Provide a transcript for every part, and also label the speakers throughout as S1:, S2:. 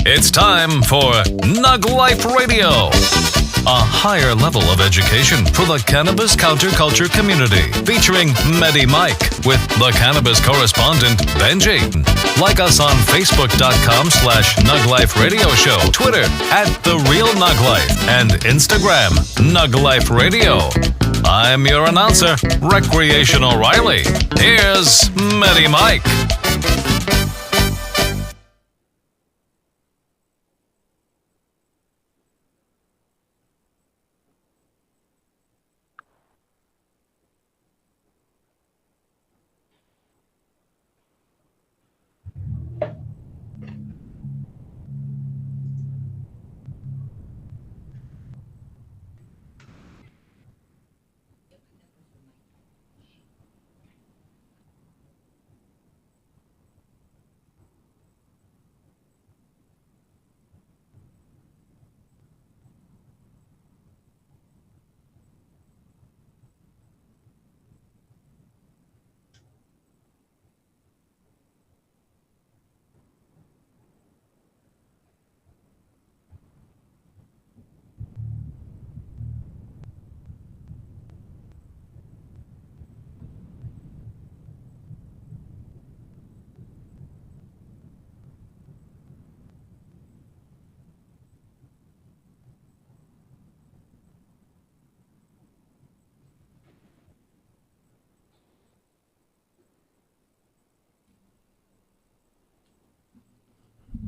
S1: It's time for NugLife Radio, a higher level of education for the cannabis counterculture community, featuring Medi Mike with the cannabis correspondent Benji. Like us on Facebook.com/NugLife Radio Show, Twitter @TheRealNugLife, and Instagram NugLife Radio. I'm your announcer, Recreational Riley. Here's Medi Mike.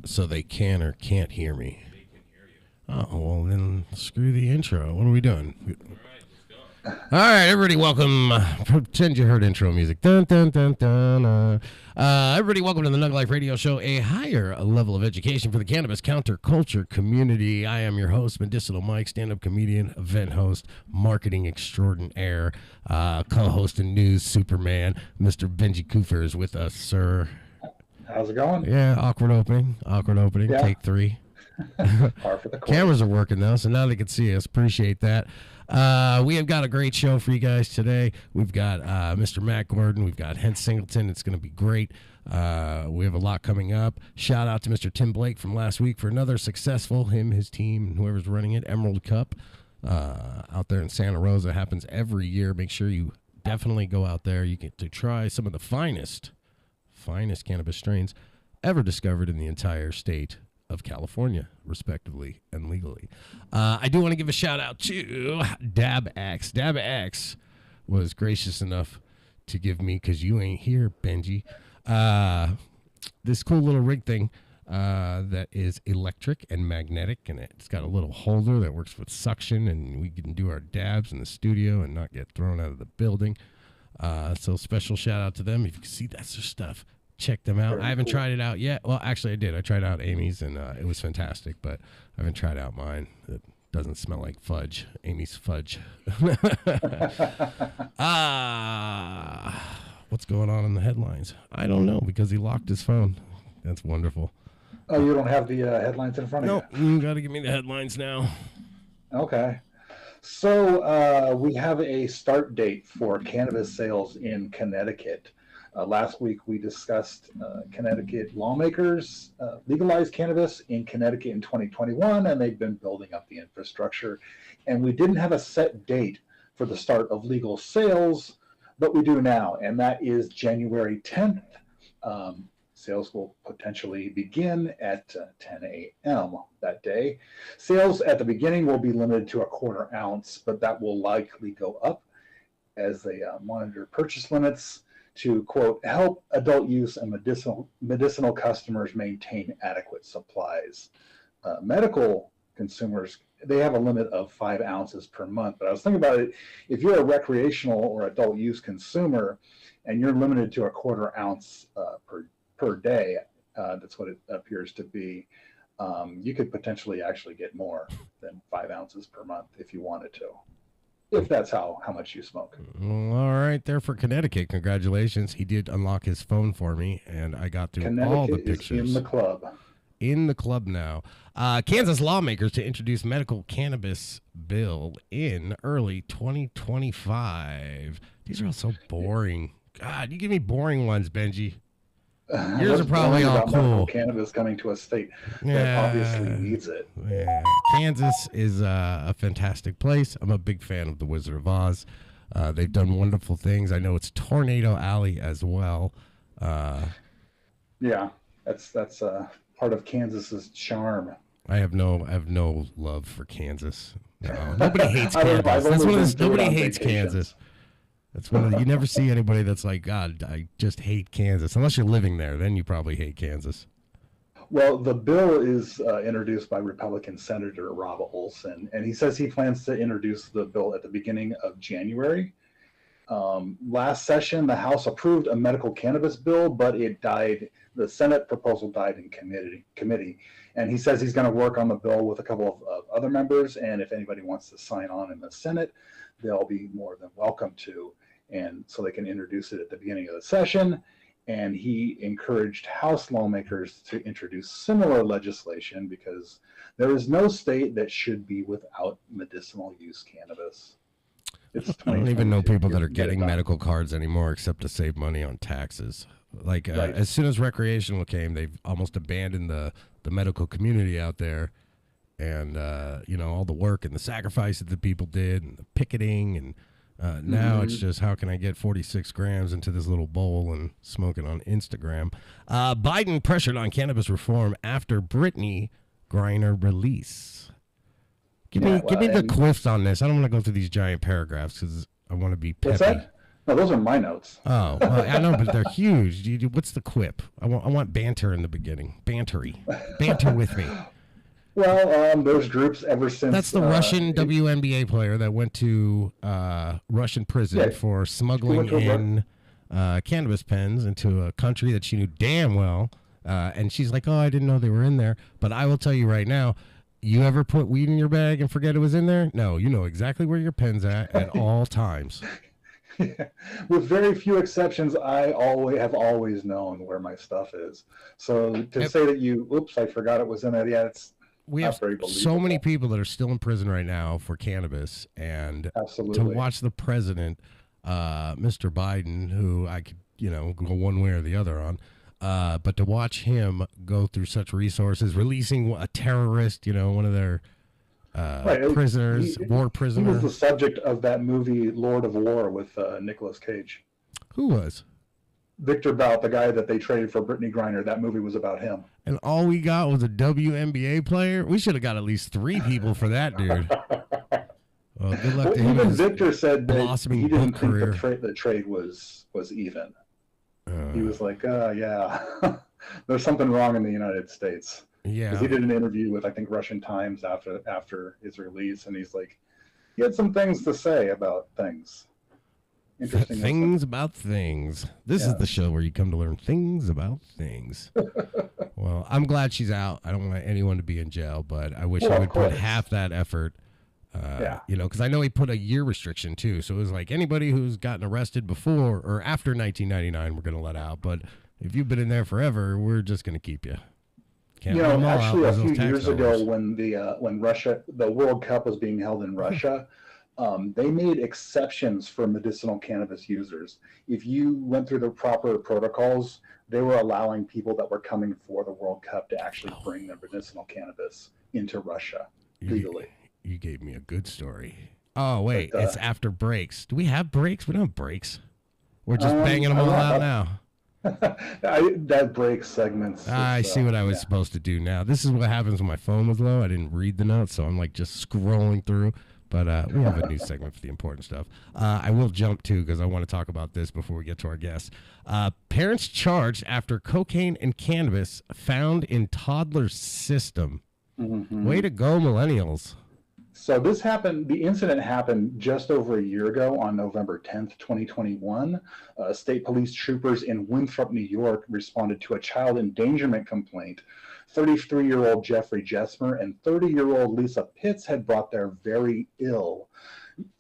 S2: So they can or can't hear me. Oh, well, then screw the intro. What are we doing? All right, everybody, welcome. Pretend you heard intro music. Dun, dun, dun, dun, everybody, welcome to the NugLife Radio Show, a higher level of education for the cannabis counterculture community. I am your host, Medicinal Mike, stand-up comedian, event host, marketing extraordinaire, co-host and news Superman. Mr. Benji Cooper is with us, sir.
S3: How's it going?
S2: Yeah, awkward opening. Yeah. Take 3.
S3: Par for the course.
S2: Cameras are working though, so now they can see us. Appreciate that. We have got a great show for you guys today. We've got Mr. Matt Gordon. We've got Hent Singleton. It's going to be great. We have a lot coming up. Shout out to Mr. Tim Blake from last week for another successful, his team, and whoever's running it, Emerald Cup out there in Santa Rosa. Happens every year. Make sure you definitely go out there. You get to try some of the finest cannabis strains ever discovered in the entire state of California, respectively and legally. I do want to give a shout out to DabX. DabX was gracious enough to give me, because you ain't here, Benji, this cool little rig thing that is electric and magnetic, and it's got a little holder that works with suction, and we can do our dabs in the studio and not get thrown out of the building. So special shout out to them. If you can see that's their stuff, check them out. I haven't tried it out yet. Well, actually I did. I tried out Amy's and it was fantastic, but I haven't tried out mine. It doesn't smell like fudge. Amy's fudge. What's going on in the headlines? I don't know, because he locked his phone. That's wonderful.
S3: Oh, you don't have the headlines in front of you?
S2: Nope, you got to give me the headlines now.
S3: Okay. So we have a start date for cannabis sales in Connecticut. Last week we discussed Connecticut lawmakers legalized cannabis in Connecticut in 2021, and they've been building up the infrastructure. And we didn't have a set date for the start of legal sales, but we do now, and that is January 10th. Sales will potentially begin at 10 a.m. that day. Sales at the beginning will be limited to a 1/4 ounce, but that will likely go up as they monitor purchase limits to, quote, help adult use and medicinal customers maintain adequate supplies. Medical consumers, they have a limit of 5 ounces per month. But I was thinking about it, if you're a recreational or adult use consumer and you're limited to a 1/4 ounce per day, that's what it appears to be, you could potentially actually get more than 5 ounces per month if you wanted to, if that's how much you smoke.
S2: Well, all right, there for Connecticut. Congratulations. He did unlock his phone for me, and I got through all the pictures.
S3: Is in the club.
S2: In the club now. Kansas lawmakers to introduce medical cannabis bill in early 2025. These are all so boring. God, you give me boring ones, Benji. Yours are probably all cool.
S3: Cannabis coming to a state that obviously needs it.
S2: Yeah. Kansas is a fantastic place. I'm a big fan of The Wizard of Oz. They've done wonderful things. I know it's Tornado Alley as well.
S3: Yeah, that's part of Kansas's charm.
S2: I have no love for Kansas. No, nobody hates Kansas. That's one of those, nobody hates Kansas. That's one of the, you never see anybody that's like, God, I just hate Kansas. Unless you're living there, then you probably hate Kansas.
S3: Well, the bill is introduced by Republican Senator Rob Olson, and he says he plans to introduce the bill at the beginning of January. Last session, the House approved a medical cannabis bill, but it died. The Senate proposal died in committee. And he says he's going to work on the bill with a couple of other members, and if anybody wants to sign on in the Senate, they'll be more than welcome to. And so they can introduce it at the beginning of the session. And he encouraged House lawmakers to introduce similar legislation because there is no state that should be without medicinal use cannabis.
S2: I don't even know people that are getting medical cards anymore except to save money on taxes. Like right. As soon as recreational came, they've almost abandoned the medical community out there. And, all the work and the sacrifices that people did and the picketing and now it's just, how can I get 46 grams into this little bowl and smoke it on Instagram? Biden pressured on cannabis reform after Brittany Griner release. Give me the quiffs on this. I don't want to go through these giant paragraphs because I want to be peppy.
S3: What's that? No, those are my notes.
S2: Oh, well, I know, but they're huge. What's the quip? I want banter in the beginning. Banter with me.
S3: Well, those groups ever since...
S2: That's the Russian WNBA player that went to Russian prison for smuggling in cannabis pens into a country that she knew damn well. And she's like, oh, I didn't know they were in there. But I will tell you right now, you ever put weed in your bag and forget it was in there? No, you know exactly where your pen's at all times.
S3: Yeah. With very few exceptions, I have always known where my stuff is. So to say that oops, I forgot it was in there. Yeah, we have
S2: so many people that are still in prison right now for cannabis, and
S3: absolutely.
S2: To watch the president, Mr. Biden, who I could, go one way or the other on, but to watch him go through such resources, releasing a terrorist, one of their prisoners, war prisoner.
S3: He was the subject of that movie Lord of War with Nicolas Cage.
S2: Who was?
S3: Victor Bout, the guy that they traded for Brittany Griner. That movie was about him.
S2: And all we got was a WNBA player? We should have got at least 3 people for that, dude. Well, good luck to him.
S3: Even Victor said that he didn't think the trade was even. He was like, yeah, there's something wrong in the United States.
S2: Yeah.
S3: Because he did an interview with, I think, Russian Times after his release, and he's like, he had some things to say about things. Interesting.
S2: Things about things. This is the show where you come to learn things about things. Well, I'm glad she's out. I don't want anyone to be in jail, but I wish I would put half that effort. Because I know he put a year restriction too. So it was like anybody who's gotten arrested before or after 1999, we're going to let out. But if you've been in there forever, we're just going to keep you.
S3: Actually, a few years ago, when the World Cup was being held in Russia. They made exceptions for medicinal cannabis users. If you went through the proper protocols, they were allowing people that were coming for the World Cup to actually bring their medicinal cannabis into Russia legally.
S2: You gave me a good story. Oh, wait, it's after breaks. Do we have breaks? We don't have breaks. We're just banging them all out now.
S3: That break segments.
S2: I see what I was supposed to do now. This is what happens when my phone was low. I didn't read the notes, so I'm like just scrolling through. But we have a new segment for the important stuff. I will jump to because I want to talk about this before we get to our guests. Parents charged after cocaine and cannabis found in toddler's system. Mm-hmm. Way to go, millennials.
S3: So the incident happened just over a year ago on November 10th, 2021. State police troopers in Winthrop, New York responded to a child endangerment complaint. 33-year-old Jeffrey Jesmer and 30-year-old Lisa Pitts had brought their very ill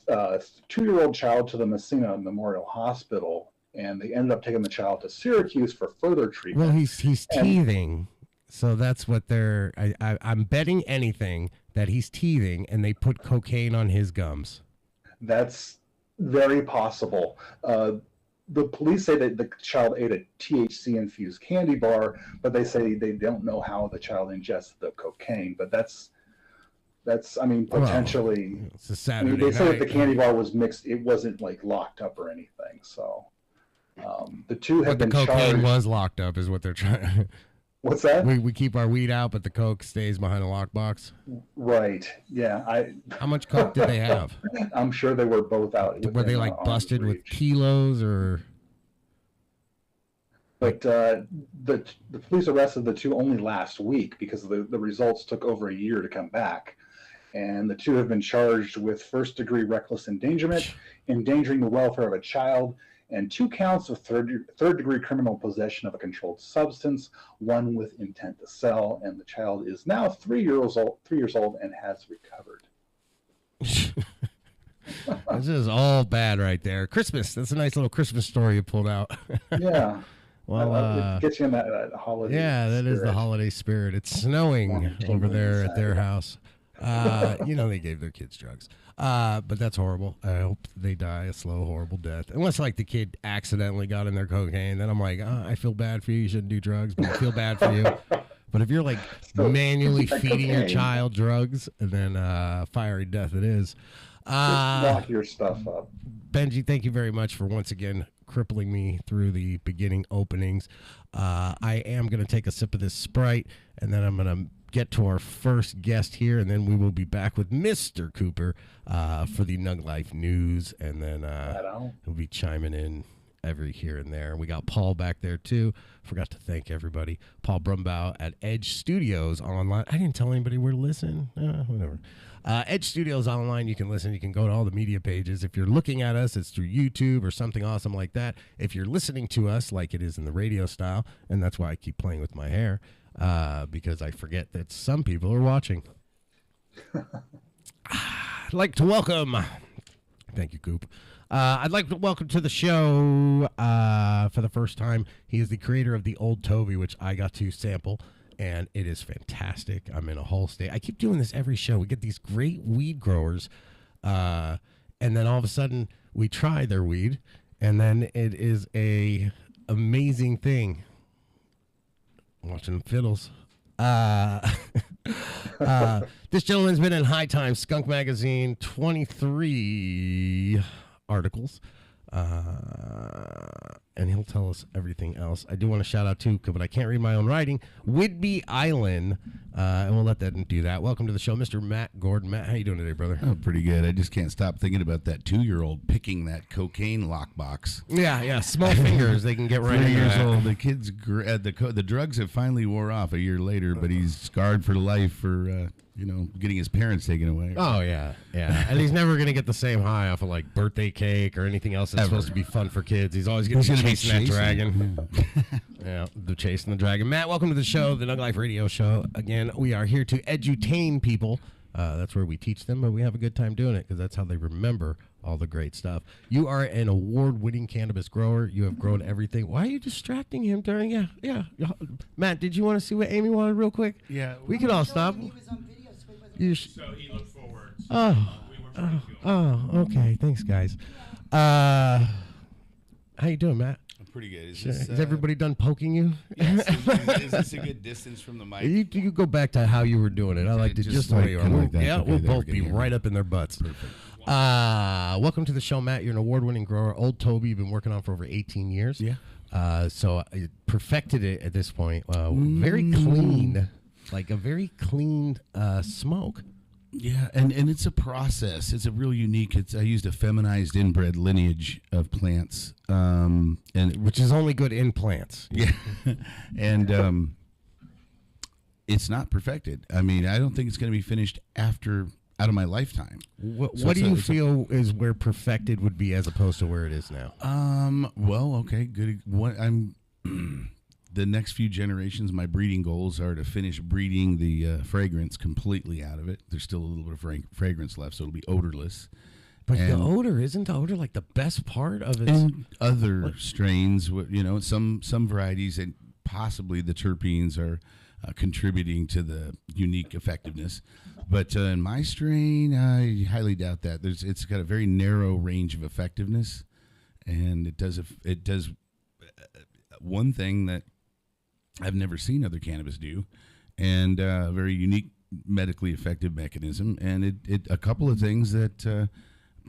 S3: 2-year-old child to the Messina Memorial Hospital, and they ended up taking the child to Syracuse for further treatment.
S2: Well, he's teething, so that's what they're... I'm betting anything that he's teething, and they put cocaine on his gums.
S3: That's very possible. the police say that the child ate a THC infused candy bar, but they say they don't know how the child ingested the cocaine. But that's I mean, potentially.
S2: Well, it's a Saturday
S3: they say
S2: night.
S3: if the candy bar was mixed, it wasn't like locked up or anything. So the two have been
S2: charged. The cocaine
S3: charged.
S2: was locked up, is what they're trying.
S3: What's that?
S2: We keep our weed out, but the coke stays behind a lockbox.
S3: Right. Yeah.
S2: How much coke did they have?
S3: I'm sure they were both out.
S2: Were they like busted with kilos or?
S3: But the police arrested the two only last week because the results took over a year to come back. And the two have been charged with first-degree reckless endangerment, endangering the welfare of a child, and 2 counts of third-degree criminal possession of a controlled substance, 1 with intent to sell. And the child is now 3 years old and has recovered.
S2: This is all bad right there. Christmas. That's a nice little Christmas story you pulled out.
S3: Yeah.
S2: Well,
S3: it gets you in that holiday.
S2: Yeah, that
S3: spirit.
S2: is the holiday spirit. It's snowing over there at their house. They gave their kids drugs. But that's horrible. I hope they die a slow, horrible death. Unless, like, the kid accidentally got in their cocaine. Then I'm like, I feel bad for you. You shouldn't do drugs, but I feel bad for you. But if you're, like, manually feeding your child drugs, and then fiery death it is.
S3: Just lock your stuff up.
S2: Benji, thank you very much for once again crippling me through the beginning openings. I am going to take a sip of this Sprite, and then I'm going to get to our first guest here, and then we will be back with Mr. Cooper for the NugLife news, and then he'll be chiming in every here and there. We got Paul back there too. Forgot to thank everybody. Paul Brumbaugh at Edge Studios Online. I didn't tell anybody where to listen. Whatever. Edge Studios Online, you can listen. You can go to all the media pages. If you're looking at us, it's through YouTube or something awesome like that. If you're listening to us like it is in the radio style, and that's why I keep playing with my hair, because I forget that some people are watching. I'd like to welcome... Thank you, Coop. I'd like to welcome to the show for the first time. He is the creator of the Old Toby, which I got to sample, and it is fantastic. I'm in a whole state. I keep doing this every show. We get these great weed growers, and then all of a sudden we try their weed, and then it is a amazing thing. Watching them fiddles. This gentleman's been in High Times, Skunk Magazine, 23 articles, and he'll tell us everything else. I do want to shout out too, but I can't read my own writing, Whidbey Island, and we'll let that do that. Welcome to the show, Mr. Matt Gordon. Matt, how you doing today, brother?
S4: Oh, pretty good. I just can't stop thinking about that 2-year-old picking that cocaine lockbox.
S2: Yeah, small fingers, they can get right
S4: 3
S2: into
S4: years
S2: that.
S4: old. The kid's the drugs have finally wore off a year later, but he's scarred for life for getting his parents taken away.
S2: Oh yeah, and he's never gonna get the same high off of like birthday cake or anything else that's supposed to be fun for kids. He's always gonna be chasing that dragon. Yeah, the chasing the dragon. Matt, welcome to the show, the NugLife Radio Show. Again, we are here to edutain people. That's where we teach them, but we have a good time doing it because that's how they remember all the great stuff. You are an award-winning cannabis grower. You have grown everything. Why are you distracting him during? Yeah. Matt, did you want to see what Amy wanted real quick?
S4: Yeah,
S2: we could all stop.
S5: He was on video, so
S6: he looked forward.
S2: Okay. Thanks, guys. How you doing, Matt?
S4: I'm pretty good.
S2: Is everybody done poking you?
S4: Yes, is this a good distance from the mic?
S2: You go back to how you were doing it. I like to just the way you are.
S4: like that.
S2: Yeah,
S4: Okay,
S2: we'll
S4: there we
S2: both
S4: go.
S2: be right up in their butts.
S4: Perfect.
S2: Welcome to the show, Matt. You're an award-winning grower. Old Toby, you've been working on for over 18 years.
S4: Yeah.
S2: So I perfected it at this point. Very clean, like a very clean smoke.
S4: Yeah, and it's a process. It's a real unique. I used a feminized inbred lineage of plants,
S2: Which is only good in plants.
S4: Yeah, and it's not perfected. I mean, I don't think it's going to be finished out of my lifetime.
S2: What do you feel is where perfected would be as opposed to where it is now?
S4: Well, okay, good. The next few generations, my breeding goals are to finish breeding the fragrance completely out of it. There's still a little bit of fragrance left, so it'll be odorless.
S2: But the odor, isn't the odor like the best part of it?
S4: And other strains, some varieties and possibly the terpenes are contributing to the unique effectiveness. But in my strain, I highly doubt that. It's got a very narrow range of effectiveness. and it does one thing that I've never seen other cannabis do, and a very unique medically effective mechanism, and it a couple of things that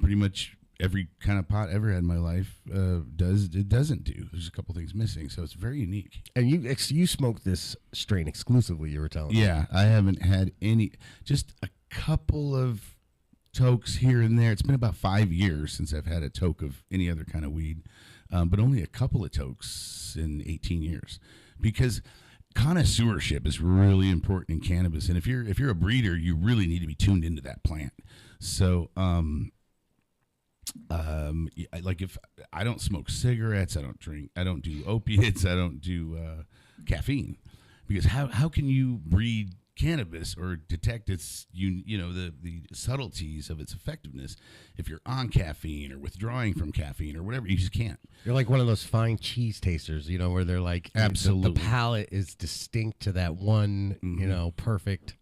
S4: pretty much every kind of pot ever had in my life doesn't do. There's a couple things missing, so it's very unique.
S2: And you smoke this strain exclusively, you were telling me.
S4: Yeah, I haven't had just a couple of tokes here and there. It's been about 5 years since I've had a toke of any other kind of weed, but only a couple of tokes in 18 years, because connoisseurship is really important in cannabis, and if you're a breeder, you really need to be tuned into that plant. So like if I don't smoke cigarettes, I don't drink, I don't do opiates, I don't do caffeine, because how can you breed cannabis or detect its the subtleties of its effectiveness if you're on caffeine or withdrawing from caffeine or whatever? You just can't.
S2: You're like one of those fine cheese tasters, where they're like,
S4: absolutely,
S2: the palate is distinct to that one, perfect.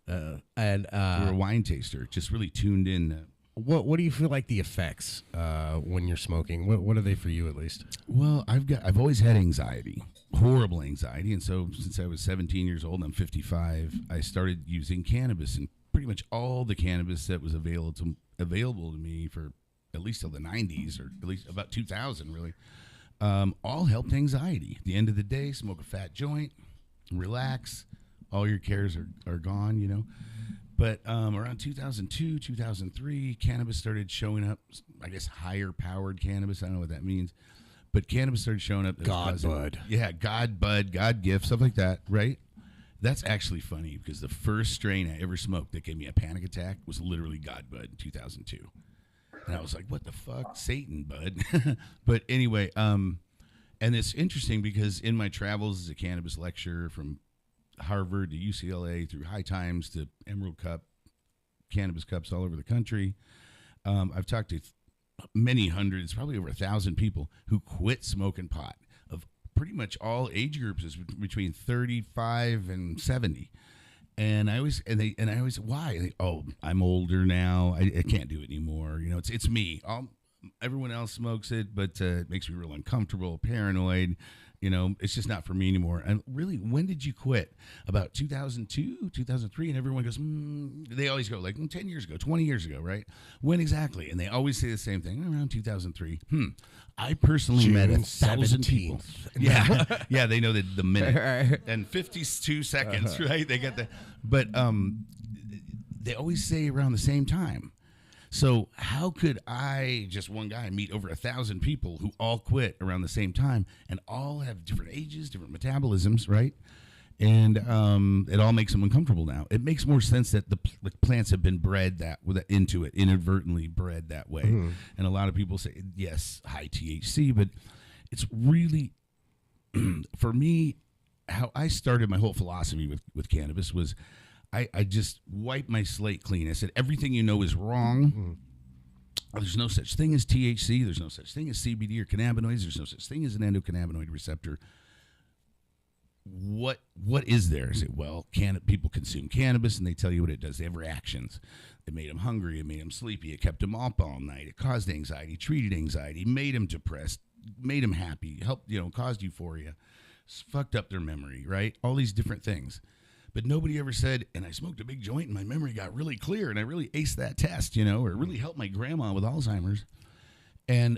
S4: You're a wine taster, just really tuned in.
S2: What do you feel like the effects when you're smoking? What are they for you, at least?
S4: Well, I've always had anxiety, horrible anxiety, and so since I was 17 years old, I'm 55. I started using cannabis, and pretty much all the cannabis that was available to me for at least till the 90s, or at least about 2000, really, all helped anxiety. At the end of the day, smoke a fat joint, relax, all your cares are gone, But around 2002, 2003, cannabis started showing up. I guess higher powered cannabis. I don't know what that means, but cannabis started showing up.
S2: God bud.
S4: Yeah, God bud, God gift, stuff like that, right? That's actually funny, because the first strain I ever smoked that gave me a panic attack was literally God bud in 2002. And I was like, what the fuck? Satan, bud. But anyway, and it's interesting because in my travels as a cannabis lecturer from Harvard to UCLA through High Times to Emerald Cup, cannabis cups all over the country, I've talked to many hundreds, probably over 1,000 people who quit smoking pot, of pretty much all age groups, is between 35 and 70. And I always why? They, I'm older now. I can't do it anymore. It's me. Everyone else smokes it, but it makes me real uncomfortable, paranoid. It's just not for me anymore. And really, when did you quit? About 2002, 2003? And everyone goes, they always go like 10 years ago, 20 years ago, right? When exactly? And they always say the same thing, around 2003. I personally met 1,000 people. Yeah, yeah, they know the minute and 52 seconds, right? They get that. But they always say around the same time. So how could I, just one guy, meet over 1,000 people who all quit around the same time and all have different ages, different metabolisms, right? And it all makes them uncomfortable now. It makes more sense that the plants have been bred into it, inadvertently bred that way. Mm-hmm. And a lot of people say, yes, high THC, but it's really, for me, how I started my whole philosophy with cannabis was, I just wiped my slate clean. I said, everything you know is wrong. Mm-hmm. There's no such thing as THC. There's no such thing as CBD or cannabinoids. There's no such thing as an endocannabinoid receptor. What is there? I say, well, people consume cannabis, and they tell you what it does. They have reactions. It made them hungry. It made them sleepy. It kept them up all night. It caused anxiety, treated anxiety, made them depressed, made them happy, helped, caused euphoria, fucked up their memory, right? All these different things. But nobody ever said, and I smoked a big joint and my memory got really clear and I really aced that test, or it really helped my grandma with Alzheimer's.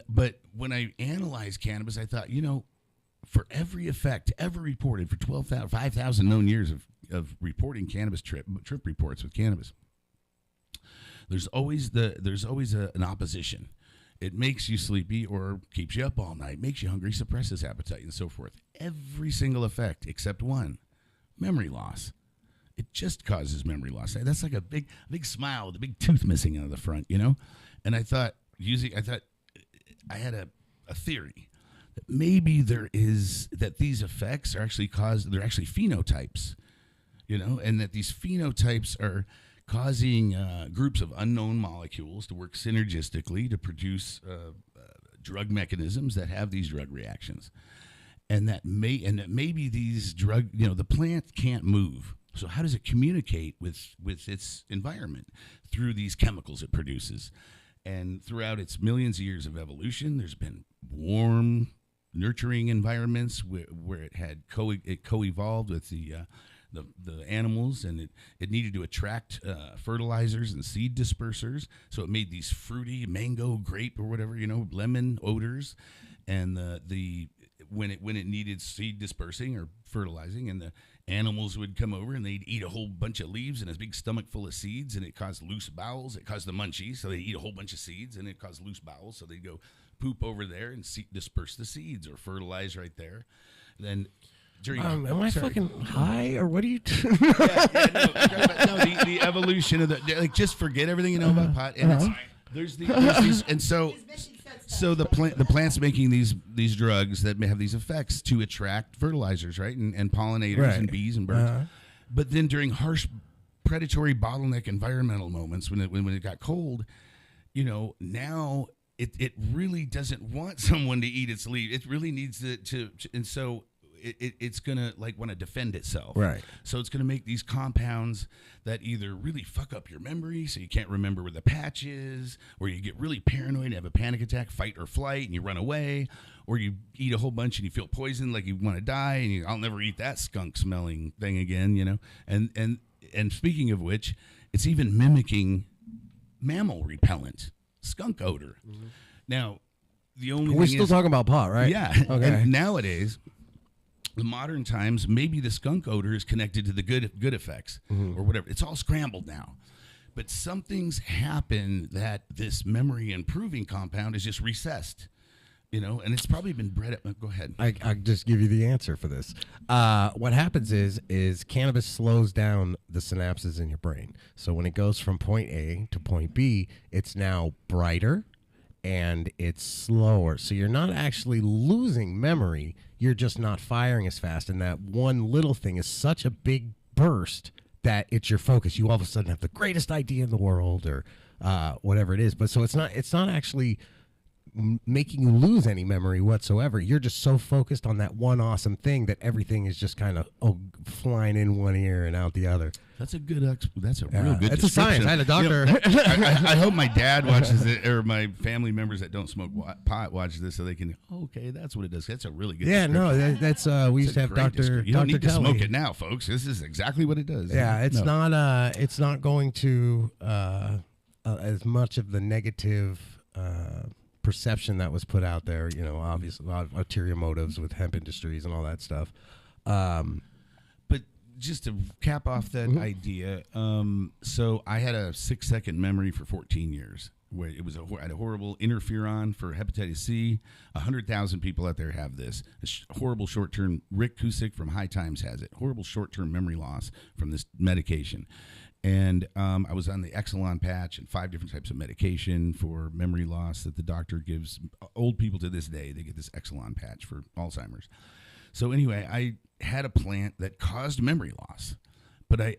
S4: But when I analyzed cannabis, I thought, for every effect ever reported for 5,000 known years of reporting cannabis trip reports with cannabis, there's always an opposition. It makes you sleepy or keeps you up all night, makes you hungry, suppresses appetite, and so forth. Every single effect except one, memory loss. It just causes memory loss. That's like a big smile with a big tooth missing out of the front, And I thought I had a theory that maybe that these effects are actually they're actually phenotypes, and that these phenotypes are causing groups of unknown molecules to work synergistically to produce drug mechanisms that have these drug reactions. And that maybe these the plant can't move. So how does it communicate with its environment? Through these chemicals it produces. And throughout its millions of years of evolution, there's been warm, nurturing environments where it had co-evolved with the animals, and it needed to attract fertilizers and seed dispersers. So it made these fruity mango, grape, or whatever, lemon odors. And when it needed seed dispersing or fertilizing, and the animals would come over and they'd eat a whole bunch of leaves and a big stomach full of seeds, and it caused loose bowels. It caused the munchies, so they eat a whole bunch of seeds, and it caused loose bowels, so they'd go poop over there and disperse the seeds or fertilize right there. And then
S2: am I fucking high, or what are you doing?
S4: The evolution of just forget everything you know about pot. And there's these, and so the plant's making these drugs that may have these effects to attract fertilizers, right, and pollinators and bees and birds. But then during harsh, predatory, bottleneck environmental moments, when it got cold, now it really doesn't want someone to eat its leaf. It really needs to and so. It's gonna want to defend itself,
S2: right?
S4: So it's gonna make these compounds that either really fuck up your memory, so you can't remember where the patch is, or you get really paranoid and have a panic attack, fight or flight, and you run away, or you eat a whole bunch and you feel poisoned, like you want to die, and I'll never eat that skunk smelling thing again, And speaking of which, it's even mimicking mammal repellent, skunk odor. Mm-hmm. Now, the only
S2: we're still talking about pot, right?
S4: Yeah.
S2: Okay.
S4: And nowadays, the modern times, maybe the skunk odor is connected to the good effects or whatever. It's all scrambled now. But something's happened that this memory improving compound is just recessed, and it's probably been bred up. Go ahead.
S2: I'll just give you the answer for this. What happens is cannabis slows down the synapses in your brain. So when it goes from point A to point B, it's now brighter and it's slower. So you're not actually losing memory. You're just not firing as fast. And that one little thing is such a big burst that it's your focus. You all of a sudden have the greatest idea in the world, or whatever it is. But so it's not actually making you lose any memory whatsoever. You're just so focused on that one awesome thing that everything is just kind of flying in one ear and out the other.
S4: That's a good. That's a real good.
S2: It's a science. I had a doctor.
S4: I hope my dad watches it, or my family members that don't smoke pot watch this, so they can. Okay, that's what it does. That's a really good.
S2: Yeah, no, that's we used to have Doctor.
S4: You don't need to
S2: Kelly.
S4: Smoke it now, folks. This is exactly what it does.
S2: Yeah, it's not. It's not going to as much of the negative perception that was put out there. Obviously, a lot of ulterior motives with hemp industries and all that stuff.
S4: But just to cap off that idea, so I had a 6-second memory for 14 years. Where it was I had a horrible interferon for hepatitis C. 100,000 people out there have this. Horrible short-term. Rick Cusick from High Times has it. Horrible short-term memory loss from this medication. And I was on the Exelon patch and 5 different types of medication for memory loss that the doctor gives old people to this day. They get this Exelon patch for Alzheimer's. So anyway, I had a plant that caused memory loss, but I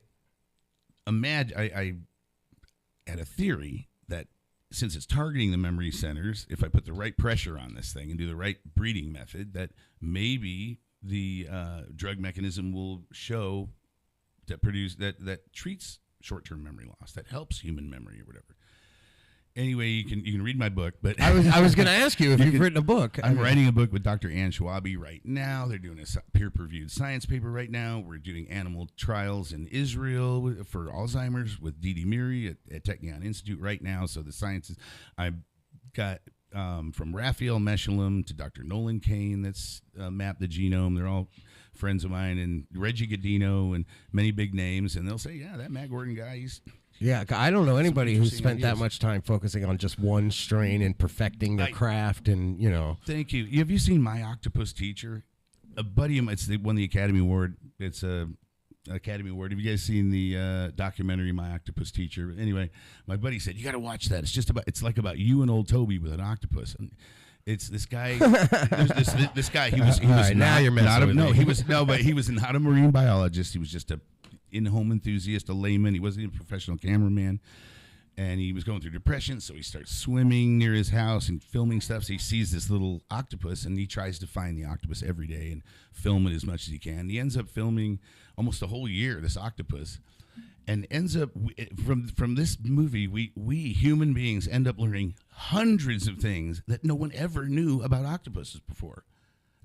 S4: had a theory that since it's targeting the memory centers, if I put the right pressure on this thing and do the right breeding method, that maybe the drug mechanism will show that that treats short-term memory loss, that helps human memory or whatever. Anyway, you can read my book, but
S2: I was going to ask you if you've written a book.
S4: I'm writing a book with Dr. Ann Schwabi right now. They're doing a peer-reviewed science paper right now. We're doing animal trials in Israel for Alzheimer's with Didi Miri at Technion Institute right now. So the science is, I've got from Raphael Mechoulam to Dr. Nolan Kane that's mapped the genome. They're all friends of mine, and Reggie Godino and many big names. And they'll say, yeah, that Matt Gordon guy,
S2: Yeah, I don't know anybody who's spent that much time focusing on just one strain and perfecting their craft, and
S4: Thank you. Have you seen My Octopus Teacher? A buddy of mine, won the Academy Award. It's a Academy Award. Have you guys seen the documentary My Octopus Teacher? Anyway, my buddy said you got to watch that. It's like about you and old Toby with an octopus. And it's this guy. There's this guy. He was
S2: right, now you're messing with me.
S4: But he was not a marine biologist. He was just a in-home enthusiast, a layman. He wasn't a professional cameraman, and he was going through depression, so he starts swimming near his house and filming stuff. So he sees this little octopus, and he tries to find the octopus every day and film it as much as he can. He ends up filming almost a whole year, this octopus, and ends up from this movie, we human beings end up learning hundreds of things that no one ever knew about octopuses before.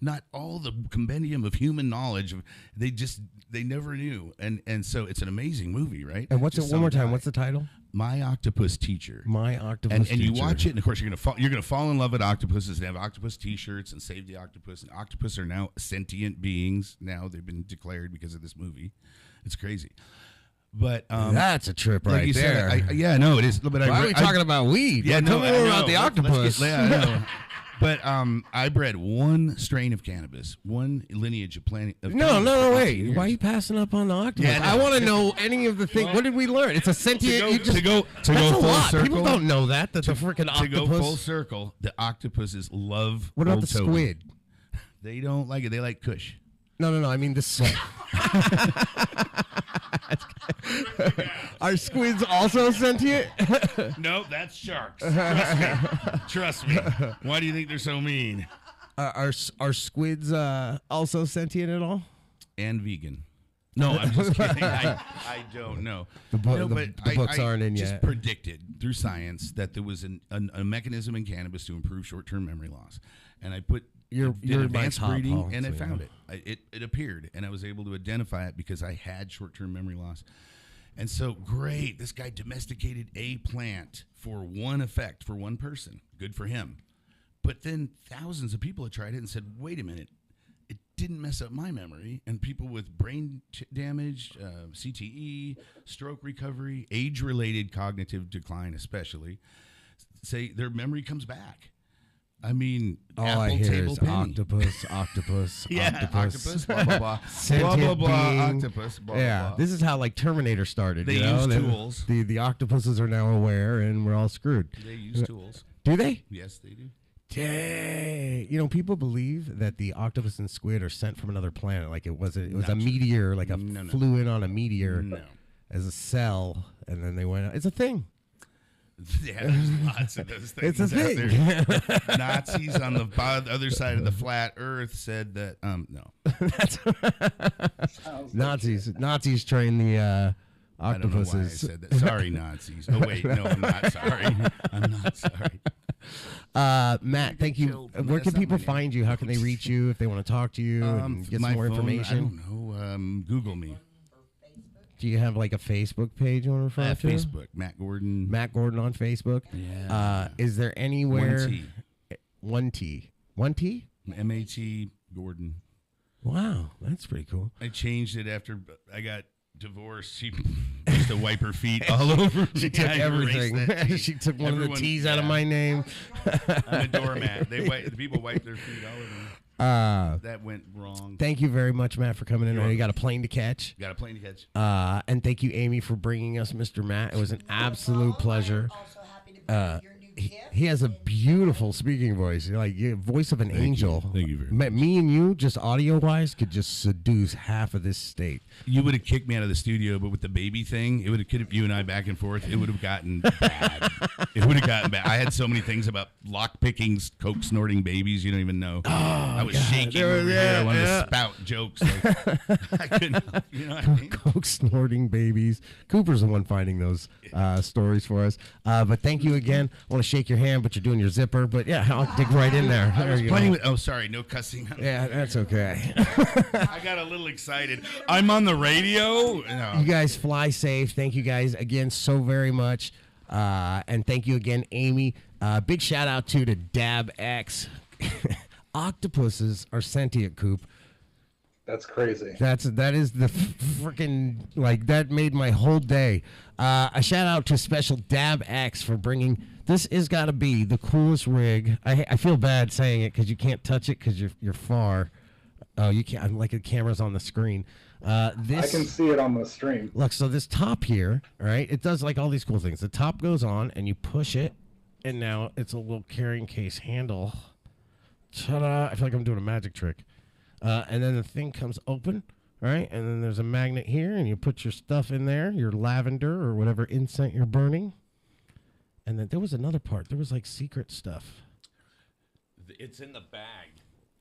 S4: Not all the compendium of human knowledge. They never knew, and so it's an amazing movie, right?
S2: And what's it one more time? What's the title?
S4: My Octopus Teacher.
S2: My Octopus
S4: and
S2: Teacher.
S4: And you watch it, and of course you're gonna fall in love with octopuses. They have octopus T-shirts and Save the Octopus. And octopus are now sentient beings. Now they've been declared because of this movie. It's crazy. But
S2: that's a trip
S4: like
S2: right
S4: you
S2: there.
S4: Said, yeah, no, it is. But
S2: why are we talking about weed?
S4: Yeah,
S2: tell me more about the octopus.
S4: I know. But I bred one strain of cannabis, one lineage of plant.
S2: No, wait. Why are you passing up on the octopus?
S4: Yeah, no.
S2: I want to know any of the things. What did we learn? It's a sentient.
S4: To go
S2: that's a
S4: full
S2: lot.
S4: circle.
S2: People don't know that. That's a freaking octopus.
S4: To go full circle, the octopuses love.
S2: What about
S4: Old
S2: the
S4: Toby.
S2: squid?
S4: They don't like it. They like Kush.
S2: No. I mean the squid. Are squids also sentient?
S4: No, that's sharks. Trust me. Why do you think they're so mean?
S2: Are squids also sentient at all?
S4: And vegan. No, I'm just kidding. I don't know.
S2: The books aren't in
S4: just
S2: yet.
S4: Predicted through science that there was a mechanism in cannabis to improve short-term memory loss, and I put
S2: You're
S4: advanced
S2: my top
S4: breeding,
S2: hole,
S4: and I
S2: so
S4: found it. It appeared, and I was able to identify it because I had short-term memory loss. And so, great, this guy domesticated a plant for one effect, for one person. Good for him. But then thousands of people have tried it and said, wait a minute, it didn't mess up my memory. And people with brain damage, CTE, stroke recovery, age-related cognitive decline especially, say their memory comes back. I mean,
S2: all
S4: apple,
S2: I hear
S4: table,
S2: is
S4: penny.
S2: octopus,
S4: Yeah, octopus, blah, blah, blah.
S2: Sentient
S4: blah, blah, blah,
S2: being.
S4: octopus, blah,
S2: Yeah,
S4: blah, blah.
S2: this is how like Terminator started.
S4: They
S2: you know?
S4: use tools.
S2: The octopuses are now aware, and we're all screwed.
S4: They use tools.
S2: Do they?
S4: Yes, they do.
S2: Dang. You know, people believe that the octopus and squid are sent from another planet. Like it was a
S4: Not true.
S2: meteor, like flew in on a meteor
S4: No.
S2: as a cell, and then they went. It's a thing.
S4: Yeah, there's lots of those things.
S2: It's a
S4: out
S2: thing.
S4: there. Nazis on the other side of the flat Earth said that no.
S2: Nazis train the
S4: I don't know why I
S2: octopuses.
S4: said that. Sorry, Nazis. Oh wait, no, I'm not sorry. I'm not sorry.
S2: Matt, thank you. Where can people find you? How can they reach you if they want to talk to you and get some more information?
S4: I don't know. Google me.
S2: Do you have like a Facebook page you want to refer to?
S4: Facebook, Matt Gordon.
S2: Matt Gordon on Facebook.
S4: Yeah.
S2: Is there anywhere?
S4: 1 T.
S2: 1 T?
S4: MAT Gordon.
S2: Wow, that's pretty cool.
S4: I changed it after I got divorced. She used to wipe her feet all over.
S2: She took everything. She took one of the T's out of my name.
S4: I'm a doormat. The people wipe their feet all over me. That went wrong.
S2: Thank you very much, Matt, for coming in. I know you got a plane to catch.
S4: Got a plane to catch.
S2: And thank you, Amy, for bringing us Mr. Matt. It was an absolute pleasure.
S5: Also happy to bring your new gift.
S2: He has a beautiful speaking voice, like voice of an angel.
S4: Thank you very much.
S2: Me and you, just audio wise, could just seduce half of this state.
S4: You would have kicked me out of the studio, but with the baby thing, it would have kept you and I back and forth. It would have gotten bad. It would have gotten bad. I had so many things about lock picking, coke snorting babies. You don't even know. I was shaking over here. I wanted to spout jokes. Like, I couldn't. You know what I mean?
S2: Coke snorting babies. Cooper's the one finding those stories for us. But thank you again. I want to shake your hand, but you're doing your zipper. But yeah, I'll dig right in there.
S4: I was playing with. Oh, sorry, no cussing.
S2: Yeah, that's okay.
S4: I got a little excited. I'm on the radio. No.
S2: You guys fly safe. Thank you guys again so very much. And thank you again, Amy. Big shout out to Dab X. Octopuses are sentient, Coop.
S3: That's crazy.
S2: That is the freaking, like, that made my whole day. A shout out to special Dab X for bringing, this is got to be the coolest rig. I feel bad saying it because you can't touch it because you're far. Oh, you can't. I'm like the camera's on the screen. This,
S3: I can see it on the stream.
S2: look, so this top here, right? It does like all these cool things. The top goes on and you push it, and now it's a little carrying case handle. Ta-da! I feel like I'm doing a magic trick. And then the thing comes open, right? And then there's a magnet here, and you put your stuff in there, your lavender or whatever incense you're burning. And then there was another part. There was like secret stuff.
S6: It's in the bag.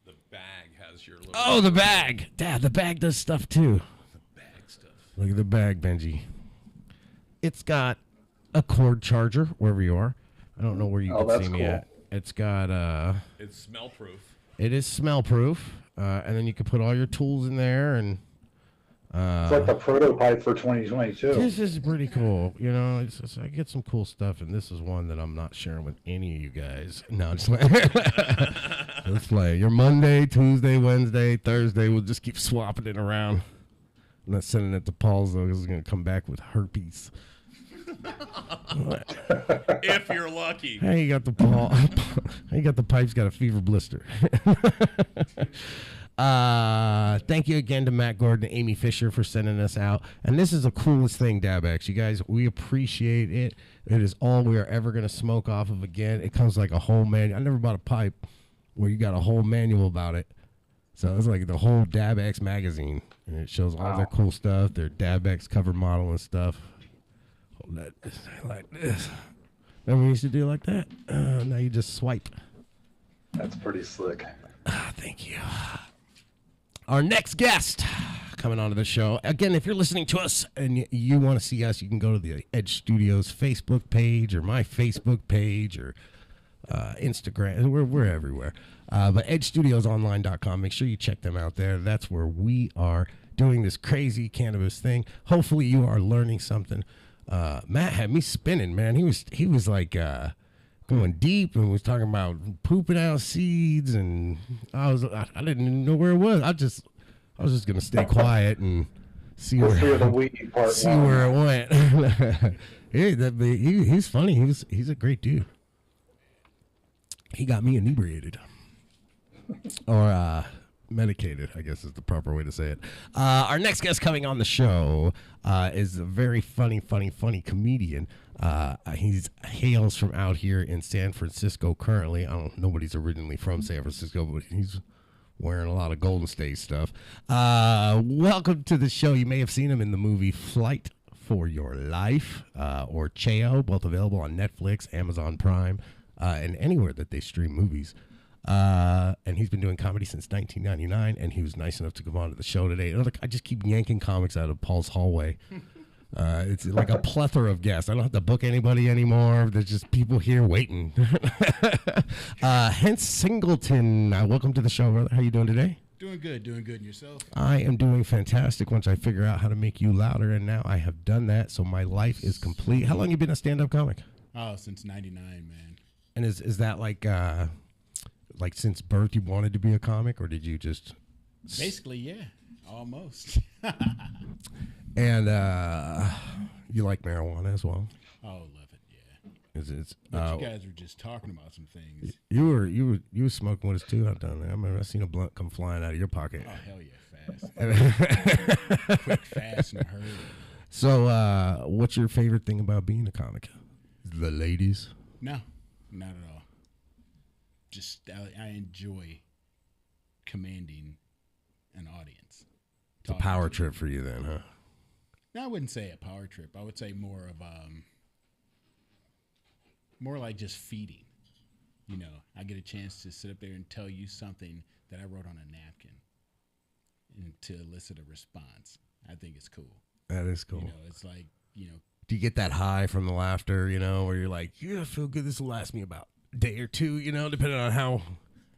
S6: The bag has your little.
S2: Oh, the bag. Dad, the bag does stuff too.
S6: The bag stuff.
S2: Look at the bag, Benji. It's got a cord charger wherever you are. I don't know where you can
S3: that's
S2: see me
S3: cool.
S2: at. It's got
S6: It's smell proof.
S2: it is smell proof, and then you can put all your tools in there, and
S3: It's like the prototype for 2022.
S2: this is pretty cool. You know, I get some cool stuff, and this is one that I'm not sharing with any of you guys. No, I'm just playing. Let's play. Your Monday, Tuesday, Wednesday, Thursday. We'll just keep swapping it around. I'm not sending it to Paul's though, because it's gonna come back with herpes.
S6: If you're lucky.
S2: Hey, you got the Paul. Hey, you got the pipes. Got a fever blister. Thank you again to Matt Gordon and Amy Fisher for sending us out. And this is the coolest thing, Dabex. You guys, we appreciate it. It is all we are ever going to smoke off of again. It comes like a whole manual. I never bought a pipe where you got a whole manual about it. So it's like the whole Dabex magazine. And it shows all their cool stuff, their Dabex cover model and stuff. Hold that like this. Remember we used to do it like that? Now you just swipe.
S3: That's pretty slick.
S2: Thank you. Our next guest coming onto the show. Again, if you're listening to us and you want to see us, you can go to the Edge Studios Facebook page or my Facebook page or Instagram. We're everywhere. But edgestudiosonline.com. Make sure you check them out there. That's where we are doing this crazy cannabis thing. Hopefully you are learning something. Matt had me spinning, man. He was like going deep and was talking about pooping out seeds, and I didn't even know where it was. I was just gonna stay quiet and see
S3: We'll
S2: where
S3: see the weed part.
S2: see where it went. He's funny. He's a great dude. He got me inebriated, or medicated, I guess is the proper way to say it. Our next guest coming on the show is a very funny comedian. He hails from out here in San Francisco currently. Nobody's originally from San Francisco, but he's wearing a lot of Golden State stuff. Welcome to the show. You may have seen him in the movie Flight for Your Life or Cheo, both available on Netflix, Amazon Prime, and anywhere that they stream movies. And he's been doing comedy since 1999, and he was nice enough to come on to the show today. I just keep yanking comics out of Paul's hallway. It's like a plethora of guests. I don't have to book anybody anymore. There's just people here waiting. Hence Singleton, welcome to the show, brother. How you doing today?
S7: Doing good. And yourself?
S2: I am doing fantastic once I figure out how to make you louder, and now I have done that, so my life is complete. How long you been a stand-up comic?
S7: Oh, since 99, man.
S2: And is that like since birth you wanted to be a comic, or did you just...
S7: Basically, yeah. Almost.
S2: And you like marijuana as well?
S7: Oh, love it, yeah.
S2: It's
S7: But you guys were just talking about some things.
S2: you were smoking with us too out down there. I remember I seen a blunt come flying out of your pocket.
S7: Oh, hell yeah, fast. Quick, fast, and a hurry.
S2: So, what's your favorite thing about being a comic? The ladies?
S7: No, not at all. Just, I enjoy commanding an audience.
S2: It's a power trip for you then, huh?
S7: No, I wouldn't say a power trip. I would say more of more like just feeding. You know, I get a chance to sit up there and tell you something that I wrote on a napkin, and to elicit a response. I think it's cool.
S2: That is cool.
S7: You know, it's like, you know.
S2: Do you get that high from the laughter, you know, where you're like, yeah, I feel good. This will last me about a day or two, you know, depending on how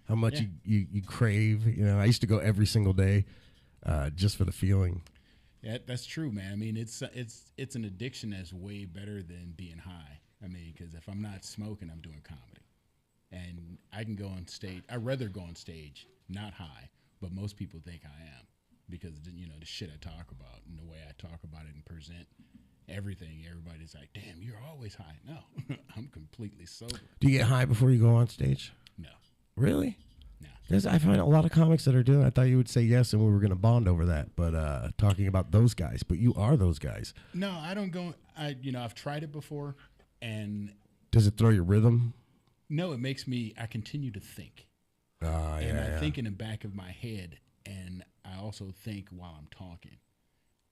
S2: much you crave. You know, I used to go every single day just for the feeling.
S7: Yeah, that's true, man. I mean, it's an addiction that's way better than being high. I mean, because if I'm not smoking, I'm doing comedy. And I can go on stage. I'd rather go on stage not high, but most people think I am because, you know, the shit I talk about and the way I talk about it and present everything. Everybody's like, damn, you're always high. No, I'm completely sober.
S2: Do you get high before you go on stage?
S7: No.
S2: Really?
S7: No.
S2: I find a lot of comics that are doing. I thought you would say yes, and we were going to bond over that. But talking about those guys, but you are those guys.
S7: No, I don't go. I've tried it before, and
S2: does it throw your rhythm?
S7: No, it makes me. I continue to think.
S2: And
S7: I think in the back of my head, and I also think while I'm talking.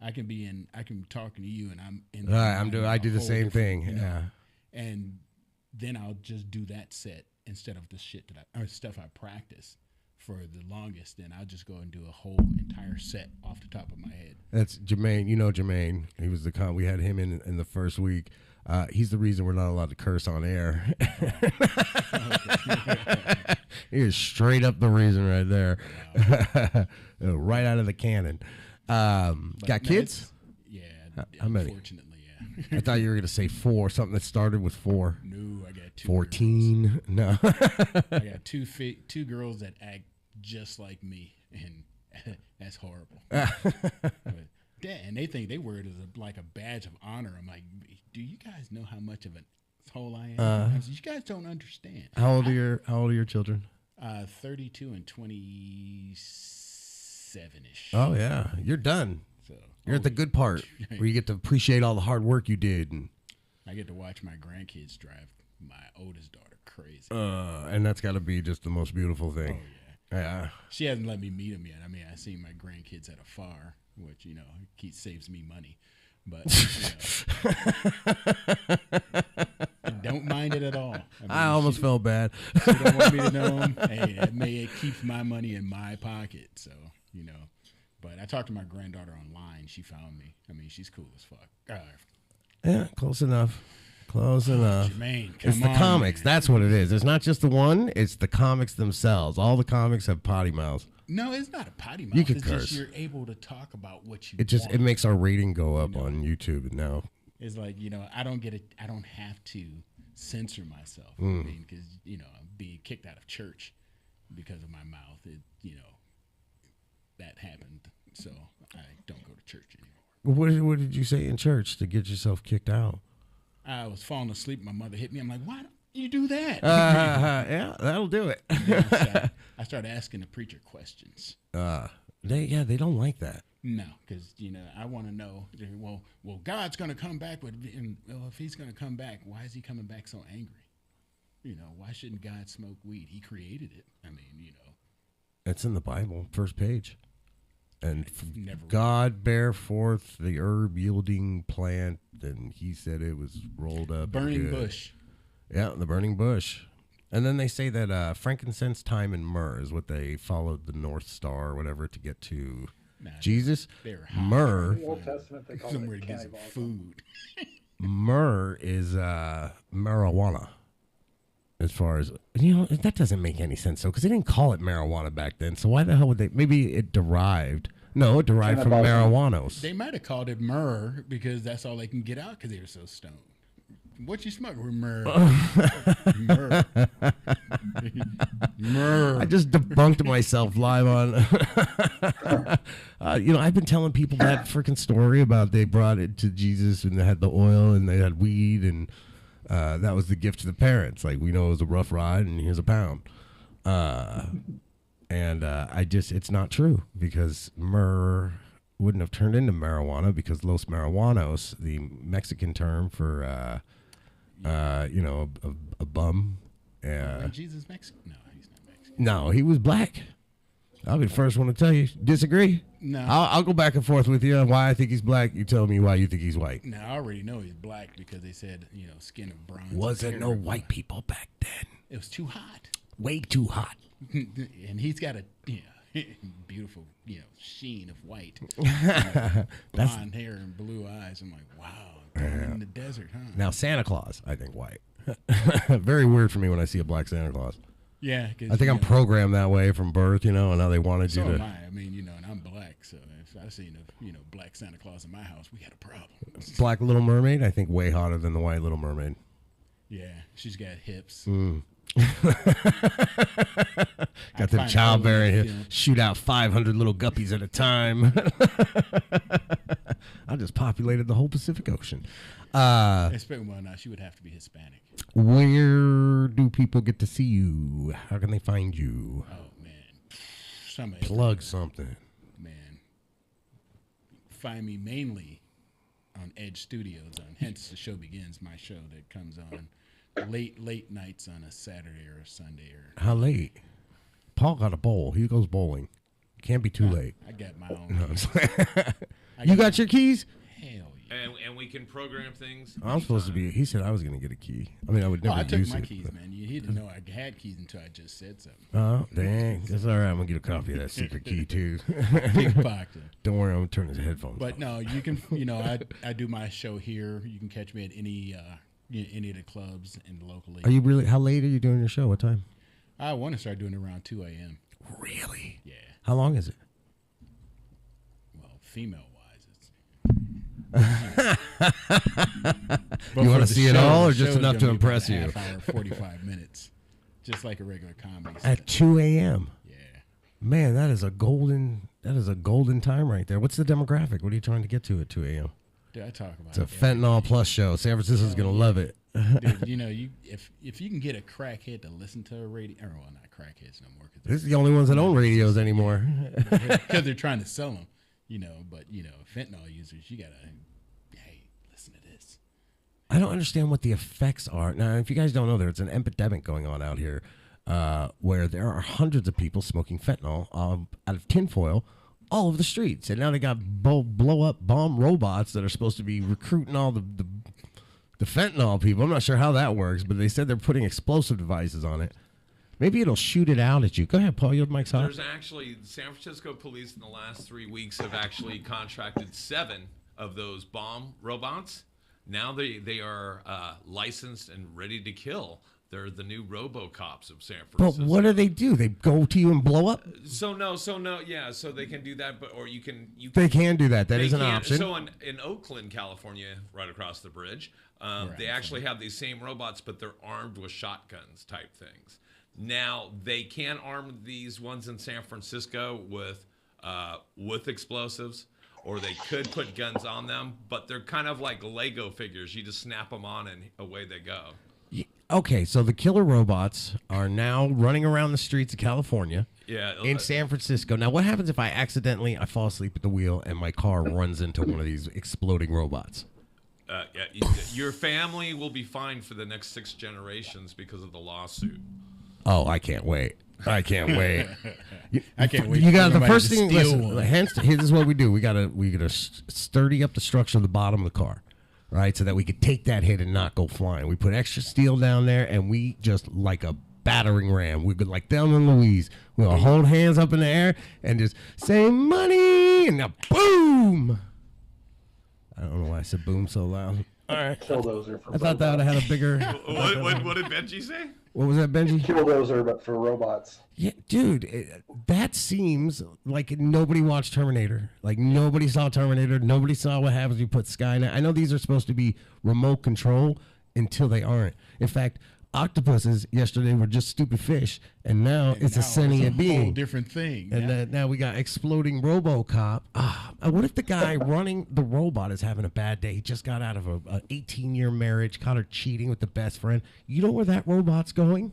S7: I can be talking to you, and I'm in.
S2: I do the same thing.
S7: You know,
S2: yeah.
S7: And then I'll just do that set instead of the shit stuff I practice for the longest, then I'll just go and do a whole entire set off the top of my head.
S2: That's Jermaine. You know Jermaine. He was the we had him in the first week. He's the reason we're not allowed to curse on air. He is straight up the reason right there. Wow. Right out of the cannon. Got kids?
S7: Yeah.
S2: How many?
S7: Unfortunately, yeah.
S2: I thought you were going to say 4, something that started with 4.
S7: No, I got 2
S2: 14.
S7: girls.
S2: No.
S7: I got two girls that act just like me, and that's horrible. But, and they think they wear it as like a badge of honor. I'm like, do you guys know how much of an asshole I am? You guys don't understand.
S2: How old are your children?
S7: 32 and 27-ish.
S2: Oh yeah, you're done.
S7: So
S2: You're at the good part where you get to appreciate all the hard work you did, and
S7: I get to watch my grandkids drive my oldest daughter crazy.
S2: And that's got to be just the most beautiful thing.
S7: Oh, yeah.
S2: Yeah.
S7: She hasn't let me meet them yet. I mean, I see my grandkids at a far, which, saves me money. But, don't mind it at all.
S2: I almost felt bad.
S7: She don't want me to know them. Hey, it keeps my money in my pocket. So, But I talked to my granddaughter online. She found me. I mean, she's cool as fuck.
S2: Yeah, close enough. Close enough.
S7: Jermaine,
S2: it's the comics. Man. That's what it is. It's not just the one. It's the comics themselves. All the comics have potty mouths.
S7: No, it's not a potty mouth.
S2: You can
S7: it's
S2: curse.
S7: Just you're able to talk about what you
S2: it makes our rating go up on YouTube now.
S7: It's like, I don't get it. I don't have to censor myself. I mean, because, I'm being kicked out of church because of my mouth. That happened. So I don't go to church anymore.
S2: What did you say in church to get yourself kicked out?
S7: I was falling asleep. My mother hit me. I'm like, why don't you do that?
S2: Yeah, that'll do it.
S7: I started asking the preacher questions.
S2: They don't like that.
S7: No, because I want to know. Well, God's going to come back. If He's going to come back, why is He coming back so angry? Why shouldn't God smoke weed? He created it. I mean,
S2: It's in the Bible, first page. And
S7: Never
S2: God bare forth the herb yielding plant, and He said it was rolled up.
S7: Burning bush.
S2: Yeah, the burning bush. And then they say that frankincense, thyme, and myrrh is what they followed the North Star or whatever to get to Jesus. Myrrh.
S3: In the Old Testament, they call
S7: somewhere
S3: it
S7: to get some
S3: cannibalism.
S7: food.
S2: Myrrh is marijuana. As far as, that doesn't make any sense, though, because they didn't call it marijuana back then. So why the hell would they? Maybe it derived. No, it derived from marijuanos.
S7: They might have called it myrrh because that's all they can get out because they were so stoned. What you smoke? Myrrh. Myrrh. Myrrh.
S2: I just debunked myself live on. I've been telling people that freaking story about they brought it to Jesus and they had the oil and they had weed and that was the gift to the parents. Like, we know it was a rough ride and here's a pound. It's not true because myrrh wouldn't have turned into marijuana because Los Marijuanos, the Mexican term for, a bum.
S7: Jesus Mexican? No, he's not Mexican.
S2: No, he was black. I'll be the first one to tell you. Disagree?
S7: No.
S2: I'll go back and forth with you on why I think he's black. You tell me why you think he's white.
S7: Now, I already know he's black because they said, skin of bronze.
S2: Wasn't no white people back then.
S7: It was too hot.
S2: Way too hot.
S7: And he's got a beautiful, sheen of white. Blonde hair and blue eyes. I'm like, wow, in the desert, huh?
S2: Now, Santa Claus, I think white. Very weird for me when I see a black Santa Claus.
S7: Yeah.
S2: I think I'm programmed that way from birth, and how they wanted you to.
S7: So am I. I mean, and I'm black, so if I seen a, black Santa Claus in my house, we had a problem.
S2: Black Little Mermaid, I think way hotter than the white Little Mermaid.
S7: Yeah, she's got hips.
S2: Got them childbearing hips. Shoot out 500 little guppies at a time. I just populated the whole Pacific Ocean.
S7: Well, now she would have to be Hispanic.
S2: Where do people get to see you? How can they find you?
S7: Oh, man.
S2: Plug something.
S7: Man. Find me mainly on Edge Studios on Hence the Show Begins, my show that comes on late nights on a Saturday or a Sunday.
S2: How late? Paul got a bowl. He goes bowling. Can't be too late.
S7: I got my own.
S2: You got your keys?
S7: Hell
S6: and we can program things.
S2: I'm supposed to be. He said I was going to get a key. I mean, I would never
S7: I took
S2: use
S7: my
S2: it.
S7: keys, man. He didn't know I had keys until I just said something.
S2: Oh, dang. That's all right. I'm going to get a copy of that secret key, too.
S7: Pickpocket.
S2: Don't worry. I'm going to turn his headphones
S7: But
S2: off.
S7: no, you can. I do my show here. You can catch me at any of the clubs and locally.
S2: Are you really? How late are you doing your show? What time?
S7: I want to start doing it around 2 a.m.
S2: Really?
S7: Yeah.
S2: How long is it?
S7: Well, female-wise, it's.
S2: You want to see it all, or just enough to impress you?
S7: Half hour, 45 minutes, just like a regular comedy.
S2: At 2 a.m.
S7: Yeah.
S2: Man, that is a golden time right there. What's the demographic? What are you trying to get to at 2 a.m.?
S7: Dude, I talk about
S2: It's a fentanyl plus show. San Francisco's going to love it.
S7: Dude, if you can get a crackhead to listen to a radio, or well, not crackheads no more,
S2: This is the only ones that own radios anymore.
S7: because they're trying to sell them, But fentanyl users, you gotta, hey, listen to this.
S2: I don't understand what the effects are. Now, if you guys don't know, there's an epidemic going on out here where there are hundreds of people smoking fentanyl out of tinfoil all over the streets. And now they got blow-up bomb robots that are supposed to be recruiting all the fentanyl people. I'm not sure how that works, but they said they're putting explosive devices on it. Maybe it'll shoot it out at you. Go ahead, Paul. Your mic's hot.
S6: There's actually San Francisco police in the last 3 weeks have actually contracted 7 of those bomb robots. Now they are licensed and ready to kill. They're the new RoboCops of San Francisco.
S2: But what do? They go to you and blow up?
S6: So they can do that, or you can.
S2: They can do that. That
S6: They
S2: is an
S6: can.
S2: option.
S6: So in Oakland, California, right across the bridge, they actually have these same robots, but they're armed with shotguns type things. Now they can arm these ones in San Francisco with explosives, or they could put guns on them, but they're kind of like Lego figures. You just snap them on and away they go.
S2: Okay, so the killer robots are now running around the streets of California.
S6: Yeah.
S2: In San Francisco. Now, what happens if I fall asleep at the wheel and my car runs into one of these exploding robots?
S6: Your family will be fined for the next 6 generations because of the lawsuit.
S2: Oh, I can't wait. I can't wait.
S7: I can't wait.
S2: You got the
S7: for somebody
S2: first
S7: to
S2: thing.
S7: steal
S2: Listen,
S7: one.
S2: hence, this is what we do. We gotta sturdy up the structure of the bottom of the car, right, so that we could take that hit and not go flying. We put extra steel down there, and we just like a battering ram. We go like Thelma and Louise. We'll hold hands up in the air and just say money, and now boom. I don't know why I said boom so loud. All right.
S3: Killdozer for
S2: I thought that would have had a bigger.
S6: What did Benji say?
S2: What was that, Benji?
S3: Killdozer, but for robots.
S2: Yeah, dude, that seems like nobody watched Terminator. Like nobody saw Terminator. Nobody saw what happens if you put Skynet. I know these are supposed to be remote control until they aren't. In fact, octopuses yesterday were just stupid fish, and now it's a sentient
S7: Whole
S2: being.
S7: different thing.
S2: And now we got exploding RoboCop. What if the guy running the robot is having a bad day? He just got out of a 18-year marriage, caught her cheating with the best friend. You know where that robot's going?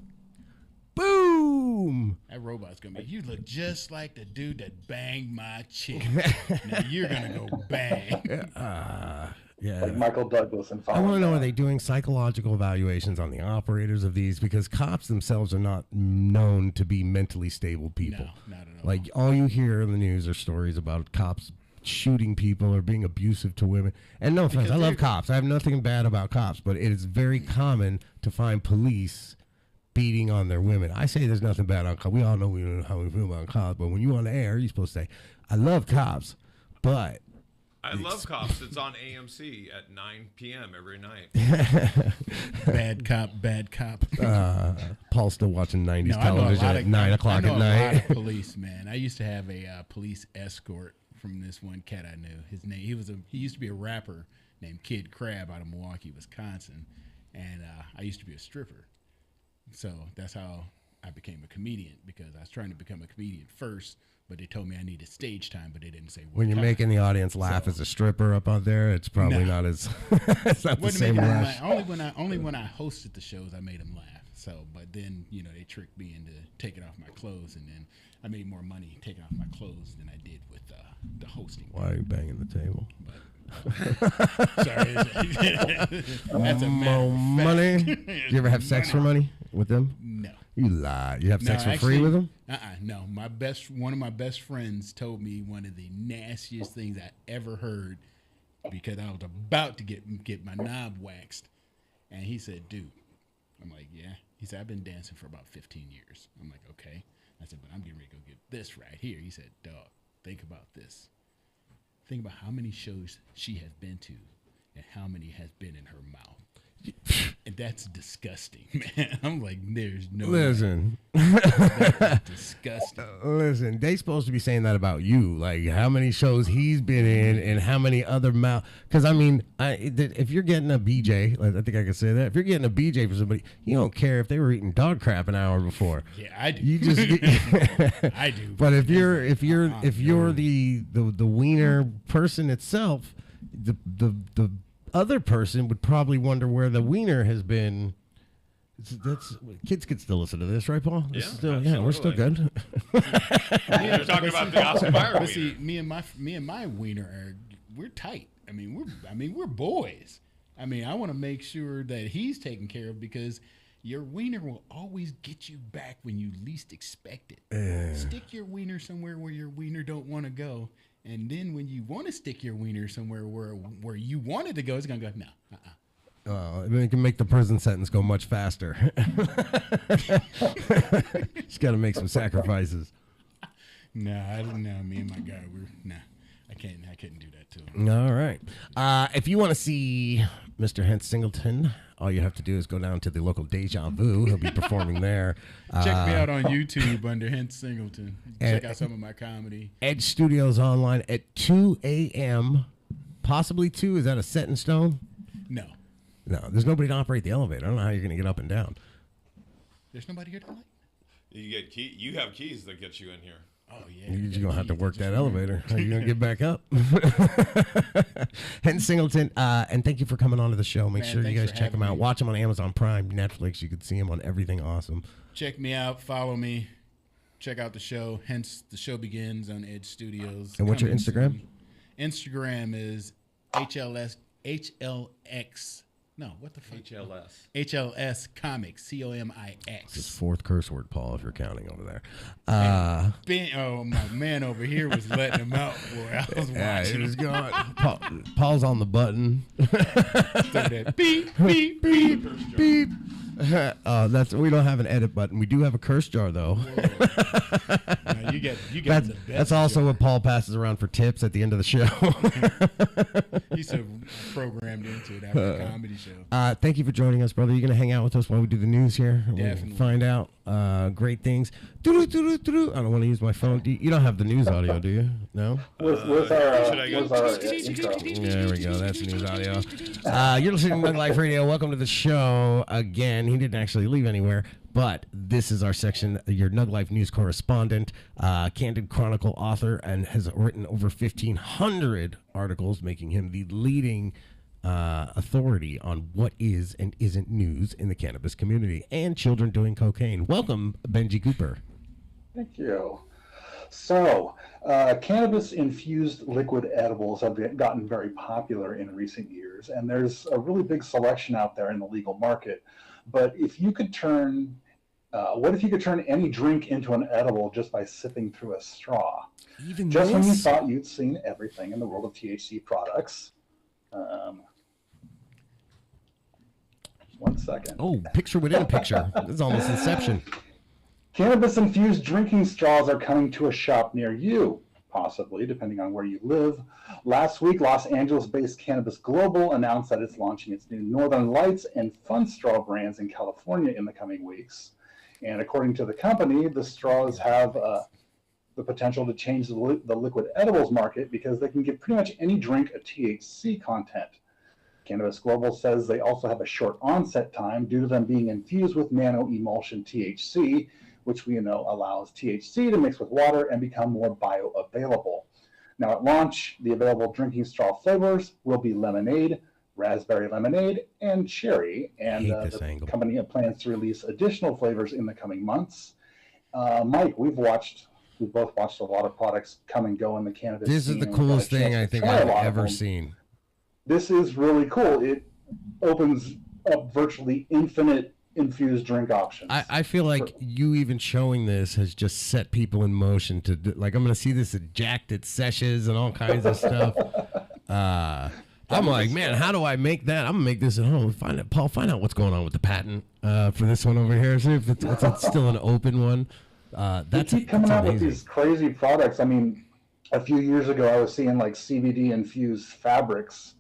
S2: Boom!
S7: That robot's gonna be. You look just like the dude that banged my chick. Now you're gonna go bang.
S2: Yeah.
S3: Like Michael Douglas and
S2: I want to know, are they doing psychological evaluations on the operators of these? Because cops themselves are not known to be mentally stable people.
S7: No, not at all.
S2: Like, all you hear in the news are stories about cops shooting people or being abusive to women. And no offense, I love cops. I have nothing bad about cops, but it is very common to find police beating on their women. I say there's nothing bad on cops. We all know how we feel about cops, but when you're on the air, you're supposed to say, I love cops, but...
S6: I love Cops. It's on AMC at 9 p.m. every night.
S7: Bad cop, bad cop.
S2: Paul's still watching 90s
S7: No, I know a
S2: television
S7: lot
S2: at
S7: of-
S2: 9 o'clock
S7: I know
S2: at
S7: a lot
S2: night.
S7: of police, man. I used to have a police escort from this one cat I knew. His name, he used to be a rapper named Kid Crab out of Milwaukee, Wisconsin, and I used to be a stripper. So that's how I became a comedian, because I was trying to become a comedian first, but they told me I needed stage time, but they didn't say what
S2: When you're
S7: kind.
S2: making the audience laugh as a stripper up out there, it's probably not as it's not the
S7: Wasn't
S2: same
S7: making them
S2: rush.
S7: laugh. Only when I hosted the shows, I made them laugh. So, but then they tricked me into taking off my clothes, and then I made more money taking off my clothes than I did with the hosting.
S2: Why are you banging the table?
S7: Sorry, that's a matter of fact.
S2: Money? Do you ever have sex for money with them?
S7: No.
S2: You lie. You have sex for
S7: actually,
S2: free with them?
S7: No. One of my best friends told me one of the nastiest things I ever heard because I was about to get my knob waxed. And he said, dude. I'm like, yeah. He said, I've been dancing for about 15 years. I'm like, okay. I said, but I'm getting ready to go get this right here. He said, dog, think about this. Think about how many shows she has been to and how many has been in her mouth. And that's disgusting, man. I'm like, there's no
S2: Listen.
S7: That's disgusting.
S2: Listen, they supposed to be saying that about you, like how many shows he's been in and how many other Because I mean, if you're getting a BJ, like, I think I can say that. If you're getting a BJ for somebody, you don't care if they were eating dog crap an hour before.
S7: Yeah, I do.
S2: You just,
S7: I do.
S2: But if you're the wiener person itself, the other person would probably wonder where the wiener has been. That's kids can still listen to this, right, Paul?
S6: Yeah,
S2: We're still good.
S6: You're talking about the Oscar Mayer
S7: But
S6: wiener.
S7: see, me and my wiener we're tight. I mean, we're boys. I mean, I want to make sure that he's taken care of because your wiener will always get you back when you least expect it. Stick your wiener somewhere where your wiener don't want to go. And then when you want to stick your wiener somewhere where you want it to go, it's going to go, no.
S2: It can make the prison sentence go much faster. Just got to make some sacrifices.
S7: No, me and my guy, I couldn't do that to him.
S2: All right. If you want to see Mr. Hence Singleton, all you have to do is go down to the local Deja Vu. He'll be performing there.
S7: Check me out on YouTube under Hence Singleton. Check out some of my comedy.
S2: Edge Studios online at 2 a.m. Possibly 2. Is that a set in stone?
S7: No.
S2: No, there's nobody to operate the elevator. I don't know how you're going to get up and down.
S7: There's nobody here tonight?
S6: You have keys that get you in here.
S7: Oh, yeah.
S2: You're just going to have to work that elevator. How are you going to get back up? Hence Singleton, and thank you for coming on to the show. Make sure you guys check him out. Watch him on Amazon Prime, Netflix. You can see him on everything awesome.
S7: Check me out. Follow me. Check out the show. Hence, the show begins on Edge Studios.
S2: And what's your Instagram?
S7: Instagram is HLX. No, what the fuck? HLS Comics. COMIX.
S2: It's fourth curse word, Paul, if you're counting over there.
S7: My man over here was letting him out, boy. I was watching.
S2: It was going. Paul's on the button.
S7: Beep, beep, beep,
S2: beep. We don't have an edit button. We do have a curse jar, though.
S7: No, you get the best.
S2: That's also what Paul passes around for tips at the end of the show.
S7: He's so programmed into it after the comedy show.
S2: Thank you for joining us, brother. You're going to hang out with us while we do the news here?
S7: Definitely.
S2: We'll find out great things. I don't want to use my phone. You don't have the news audio, do you? No?
S3: Where's our intro?
S2: There we go. That's news audio. You're listening to NugLife Radio. Welcome to the show again. He didn't actually leave anywhere, but this is our section, your NugLife news correspondent, Candid Chronicle author, and has written over 1,500 articles, making him the leading authority on what is and isn't news in the cannabis community and children doing cocaine. Welcome, Benji Cooper.
S3: Thank you. So, cannabis-infused liquid edibles have gotten very popular in recent years, and there's a really big selection out there in the legal market. But if you could turn, what if you could turn any drink into an edible just by sipping through a straw?
S2: Even
S3: just when you
S2: this?
S3: thought you'd seen everything in the world of THC products. One second.
S2: Oh, picture within a picture. This is almost Inception.
S3: Cannabis-infused drinking straws are coming to a shop near you, possibly, depending on where you live. Last week, Los Angeles-based Cannabis Global announced that it's launching its new Northern Lights and Fun Straw brands in California in the coming weeks. And according to the company, the straws have the potential to change the liquid edibles market because they can give pretty much any drink a THC content. Cannabis Global says they also have a short onset time due to them being infused with nano-emulsion THC, which we know allows THC to mix with water and become more bioavailable. Now at launch, the available drinking straw flavors will be lemonade, raspberry lemonade, and cherry. And the company plans to release additional flavors in the coming months. Mike, we've both watched a lot of products come and go in the cannabis
S2: This
S3: scene,
S2: is the
S3: and
S2: coolest
S3: got a chance
S2: thing I
S3: to
S2: think
S3: try a
S2: I've
S3: lot of
S2: ever
S3: them.
S2: seen.
S3: This is really cool. It opens up virtually infinite infused drink options.
S2: I feel like you even showing this has just set people in motion to do, like, I'm going to see this at Jacked at Sessions and all kinds of stuff. I'm like, man, how do I make that? I'm gonna make this at home. Paul, find out what's going on with the patent for this one over here. See if it's still an open one.
S3: They keep coming out with these crazy products. I mean, a few years ago, I was seeing like CBD infused fabrics,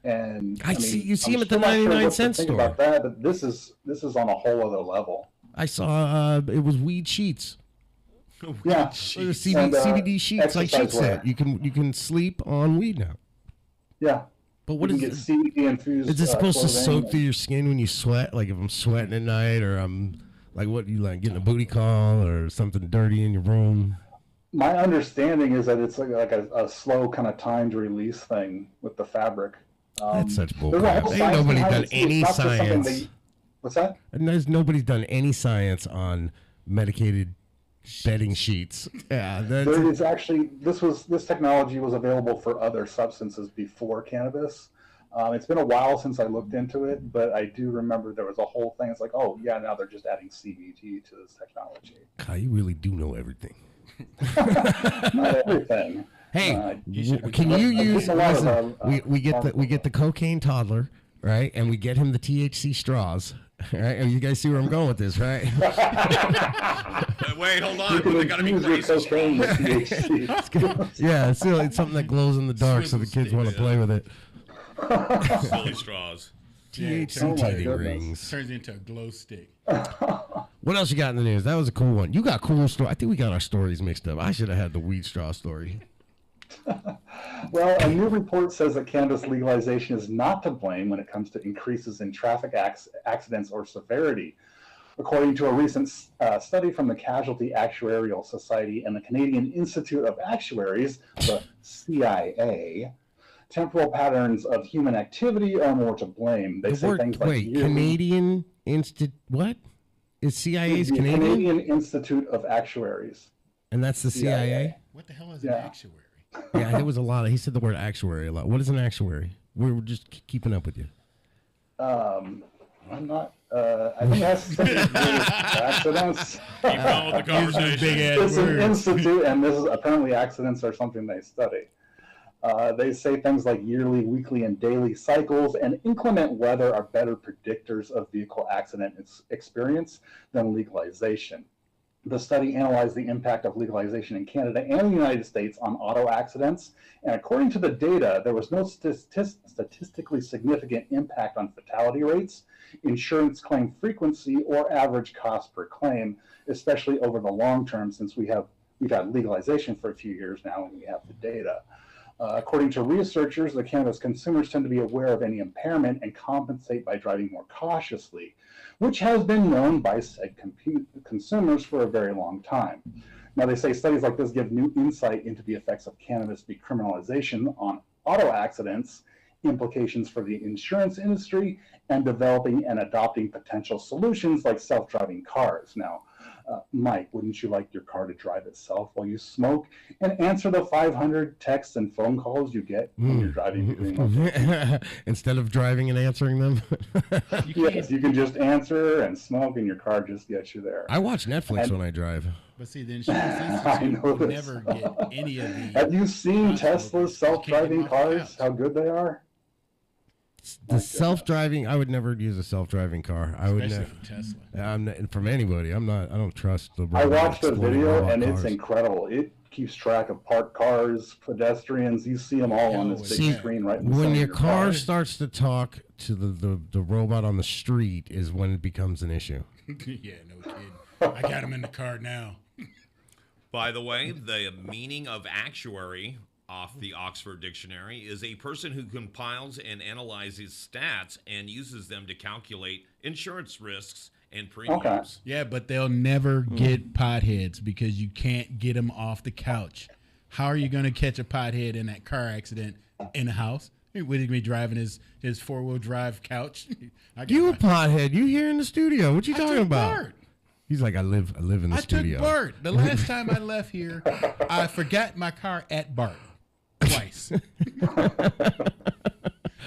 S3: and
S2: I see you see them at the 99-cent store.
S3: About that, but this is on a whole other level.
S2: I saw it was weed sheets.
S3: Yeah,
S2: CBD sheets, like sheet set. You can sleep on weed now.
S3: Yeah.
S2: But what
S3: is it? CBD infused.
S2: Is it supposed to soak through your skin when you sweat? Like if I'm sweating at night, or I'm like, what you like getting a booty call or something dirty in your room?
S3: My understanding is that it's like a slow kind of timed release thing with the fabric.
S2: That's such bullcrap. Ain't nobody done any science.
S3: What's that?
S2: And nobody's done any science on medicated bedding sheets. Yeah,
S3: there is actually this technology was available for other substances before cannabis. It's been a while since I looked into it, but I do remember there was a whole thing. It's like, oh yeah, now they're just adding CBD to this technology.
S2: God, you really do know everything.
S3: Not everything.
S2: Hey, can you use? Listen, we get the cocaine toddler, right, and we get him the THC straws. Right, and you guys see where I'm going with this, right?
S6: Wait, hold on. They gotta be cocaine.
S2: Yeah, it's something that glows in the dark, so the kids want to play with it.
S6: Silly straws.
S2: THC teething rings.
S7: Turns into a glow stick.
S2: What else you got in the news? That was a cool one. You got cool story. I think we got our stories mixed up. I should have had the weed straw story.
S3: Well, a new report says that cannabis legalization is not to blame when it comes to increases in traffic accidents or severity. According to a recent study from the Casualty Actuarial Society and the Canadian Institute of Actuaries, the CIA, temporal patterns of human activity are more to blame. They say things like
S2: Canadian Institute. What is CIA's Canadian?
S3: Canadian Institute of Actuaries.
S2: And that's the CIA.
S7: What the hell is an actuary?
S2: Yeah, it was a lot. He said the word actuary a lot. What is an actuary? We were just keeping up with you.
S3: I'm not. I think that's accidents.
S6: Keep on with the conversation.
S3: It's an institute, and this is apparently accidents are something they study. They say things like yearly, weekly, and daily cycles and inclement weather are better predictors of vehicle accident experience than legalization. The study analyzed the impact of legalization in Canada and the United States on auto accidents, and according to the data, there was no statistically significant impact on fatality rates, insurance claim frequency, or average cost per claim, especially over the long term, since we've had legalization for a few years now and we have the data. According to researchers, the cannabis consumers tend to be aware of any impairment and compensate by driving more cautiously, which has been known by said consumers for a very long time. Now, they say studies like this give new insight into the effects of cannabis decriminalization on auto accidents, implications for the insurance industry, and developing and adopting potential solutions like self-driving cars. Now, Mike, wouldn't you like your car to drive itself while you smoke and answer the 500 texts and phone calls you get when you're driving?
S2: Instead of driving and answering them?
S3: Yes, you can just answer and smoke and your car just gets you there.
S2: I watch Netflix when I drive.
S7: But see, the insurance institute will never get any of the...
S3: Have you seen Tesla's self-driving cars, how good they are?
S2: The self-driving, I would never use a self-driving car. I would never.
S7: Tesla.
S2: I'm not, from anybody. I don't trust the.
S3: I watched the video and it's incredible. It keeps track of parked cars, pedestrians. You see them all on this big screen right in
S2: when your car starts to talk to the robot on the street is when it becomes an issue.
S7: Yeah, no kidding. I got him in the car now.
S6: By the way, the meaning of actuary off the Oxford Dictionary is a person who compiles and analyzes stats and uses them to calculate insurance risks and premiums.
S3: Okay.
S7: Yeah, but they'll never get potheads because you can't get them off the couch. How are you going to catch a pothead in that car accident in a house? Would he be driving his four-wheel drive couch?
S2: You a pothead? You here in the studio? What you talking about?
S7: Bart.
S2: He's like, I live in the studio.
S7: I took Bart. The last time I left here, I forgot my car at Bart. Twice.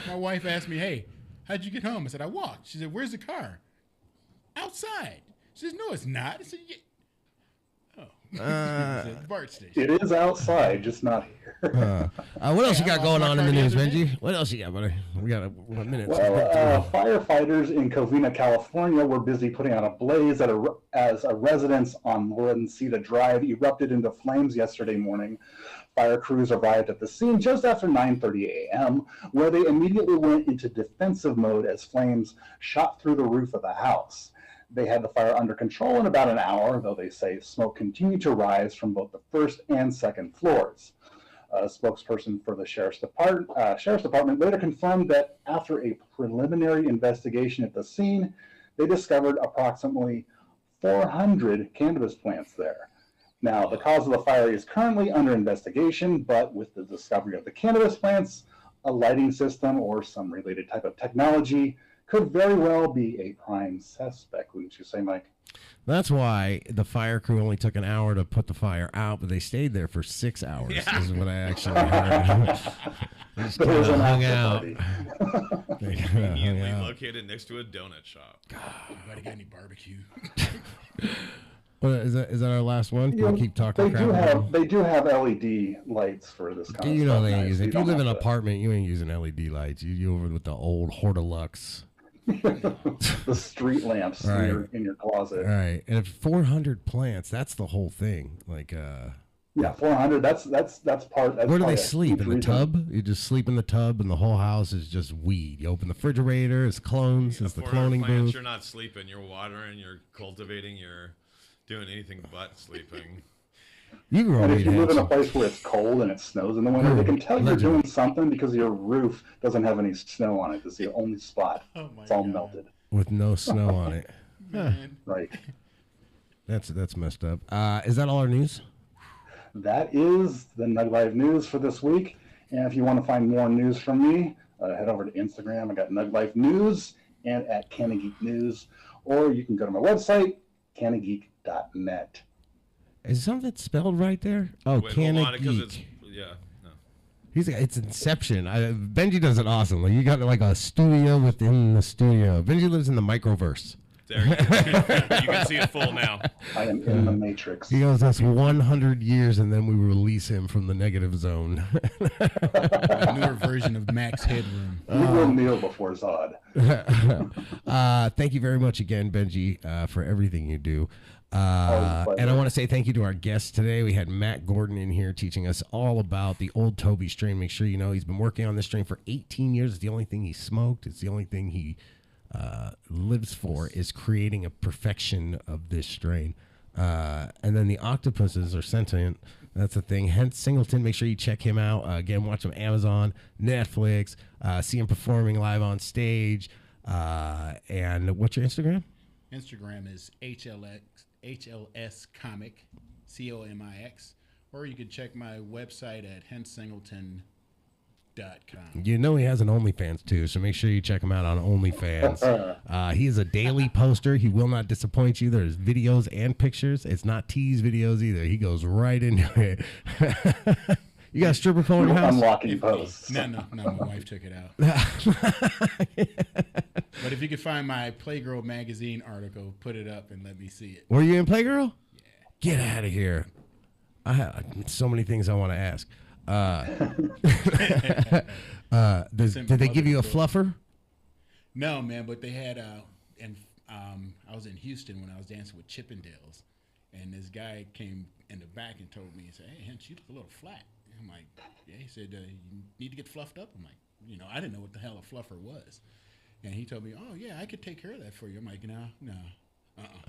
S7: My wife asked me, hey, how'd you get home? I said, I walked. She said, where's the car? Outside. She said, no, it's not. I said, yeah. Oh, BART station.
S3: It is outside, just not here.
S2: What else you got
S7: I
S2: going
S7: lost
S2: on
S7: my
S2: in the
S7: car
S2: news,
S7: the other
S2: Benji? What else you got, buddy? We got 1 minute.
S3: Well, firefighters in Covina, California were busy putting out a blaze as a residence on Lanceta Drive erupted into flames yesterday morning. Fire crews arrived at the scene just after 9:30 a.m., where they immediately went into defensive mode as flames shot through the roof of the house. They had the fire under control in about an hour, though they say smoke continued to rise from both the first and second floors. A spokesperson for the Sheriff's Department later confirmed that after a preliminary investigation at the scene, they discovered approximately 400 cannabis plants there. Now, the cause of the fire is currently under investigation, but with the discovery of the cannabis plants, a lighting system or some related type of technology could very well be a prime suspect, wouldn't you say, Mike?
S2: That's why the fire crew only took an hour to put the fire out, but they stayed there for 6 hours.
S6: Yeah.
S2: Is what I actually heard. They just
S3: There was
S2: kinda
S3: an
S2: hung out.
S3: after
S2: They kinda hung
S6: Conveniently
S2: out.
S6: located next to a donut shop.
S7: Anybody got any barbecue?
S2: What, is that our last one? Can we keep talking
S3: They
S2: crap
S3: do
S2: about them?
S3: have LED lights for this kind of
S2: You know
S3: stuff.
S2: they ain't
S3: guys.
S2: using. If you
S3: don't
S2: live in an
S3: have to-
S2: apartment, you ain't using LED lights. You over with the old Hortilux.
S3: the street lamps
S2: Right.
S3: in your closet.
S2: All right, and if 400 plants, that's the whole thing. Like,
S3: Yeah, 400. That's part. That's
S2: where do
S3: part
S2: they
S3: of
S2: sleep? In the
S3: huge reason.
S2: tub? You just sleep in the tub, and the whole house is just weed. You open the refrigerator, it's clones, it's the
S6: 400
S2: cloning
S6: plants,
S2: booth.
S6: You're not sleeping. You're watering. You're cultivating. You're doing anything but sleeping.
S2: You grow
S3: And
S2: weed,
S3: if you live in a
S2: Hanson.
S3: place where it's cold and it snows in the winter, they can tell you're
S2: Legend.
S3: doing something because your roof doesn't have any snow on it. It's the only spot.
S7: Oh my
S3: It's all
S7: God.
S3: melted.
S2: With no snow on it.
S7: Man.
S3: Right.
S2: That's messed up. Is that all our news?
S3: That is the NugLife news for this week. And if you want to find more news from me, head over to Instagram. I got NugLife News and at Cannageek News. Or you can go to my website, cannageek.net.
S2: Is something spelled right there? Oh,
S6: Wait, hold on, 'cause it's
S2: Cannageek.
S6: yeah. No.
S2: It's Inception. Benji does it awesome. Like, you got like a studio within the studio. Benji lives in the microverse.
S6: There you go. You can see it full now.
S3: I am in the Matrix.
S2: He goes, that's 100 years, and then we release him from the negative zone.
S7: A newer version of Max Headroom.
S3: We will kneel before Zod.
S2: Thank you very much again, Benji, for everything you do.
S3: Always a pleasure.
S2: And I want to say thank you to our guests today. We had Matt Gordon in here teaching us all about the old Toby strain. Make sure you know he's been working on this strain for 18 years. It's the only thing he smoked. It's the only thing he lives for, is creating a perfection of this strain. And then the octopuses are sentient. That's the thing. Hence Singleton. Make sure you check him out. Again, watch him Amazon, Netflix. See him performing live on stage. And what's your Instagram?
S7: Instagram is HLS Comic, COMIX, or you can check my website at hensingleton.com.
S2: You know he has an OnlyFans too, so make sure you check him out on OnlyFans. He is a daily poster. He will not disappoint you. There's videos and pictures. It's not tease videos either. He goes right into it. You got a stripper pole in your house?
S3: Unlocking posts.
S7: No, my wife took it out. But if you could find my Playgirl magazine article, put it up and let me see it.
S2: Were you in Playgirl? Yeah. Get out of here. I have so many things I want to ask. Did they give you a fluffer?
S7: No, man, but they had I was in Houston when I was dancing with Chippendales, and this guy came in the back and told me, he said, "Hey, Hens, you look a little flat." And I'm like, "Yeah." He said, "You need to get fluffed up." I'm like, I didn't know what the hell a fluffer was, and he told me, "Oh yeah, I could take care of that for you." I'm like, "No.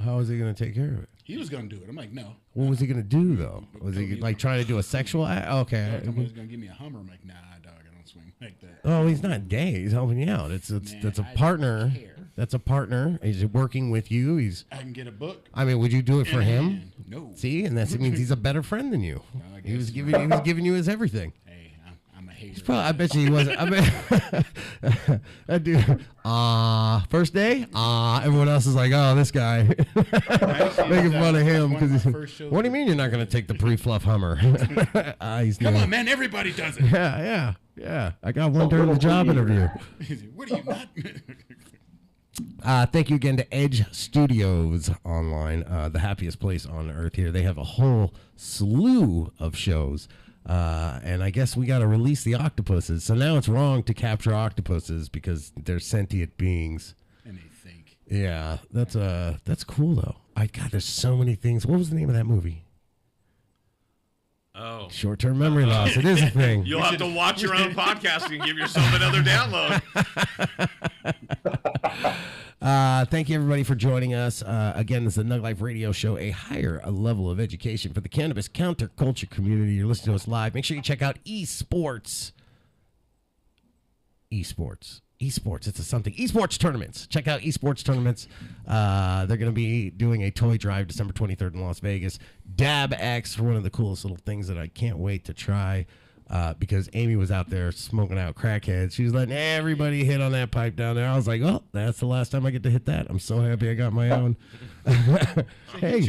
S2: How was he going to take care of it?
S7: He was gonna do it." I'm like, "No."
S2: What was he going to do, though? Was he like trying to do a sexual act? Okay.
S7: He was gonna give me a Hummer. I'm like, "Nah, dog, I don't swing like that."
S2: Oh, he's not gay. He's helping you out. That's a
S7: Man, I don't
S2: partner.
S7: care.
S2: That's a partner. He's working with you.
S7: I can get a book.
S2: I mean, would you do it for him?
S7: No.
S2: See, and that means he's a better friend than you.
S7: I
S2: He was
S7: guess
S2: giving you his everything.
S7: Hey, I'm a hater.
S2: I bet you he wasn't. I bet that dude. First day. Everyone else is like, oh, this guy, making fun of him because. What do you mean you're not going to take the pre-fluff Hummer? He's
S7: Come
S2: new.
S7: on, man! Everybody does it.
S2: Yeah. I got one during the job interview.
S7: What are you not?
S2: Thank you again to Edge Studios Online, the happiest place on earth here. They have a whole slew of shows. And I guess we got to release the octopuses. So now it's wrong to capture octopuses because they're sentient beings.
S7: And they think.
S2: Yeah, that's cool though. God, there's so many things. What was the name of that movie?
S6: Oh.
S2: Short-term memory loss. It is a thing.
S6: You'll have to watch your own podcast and give yourself another download.
S2: Thank you, everybody, for joining us. Again, this is the NugLife Radio Show, a higher level of education for the cannabis counterculture community. You're listening to us live. Make sure you check out esports. It's a something. Esports tournaments. Check out esports tournaments. They're going to be doing a toy drive December 23rd in Las Vegas. Dab X for one of the coolest little things that I can't wait to try. Because Amy was out there smoking out crackheads. She was letting everybody hit on that pipe down there. I was like, oh, that's the last time I get to hit that. I'm so happy I got my own. Hey.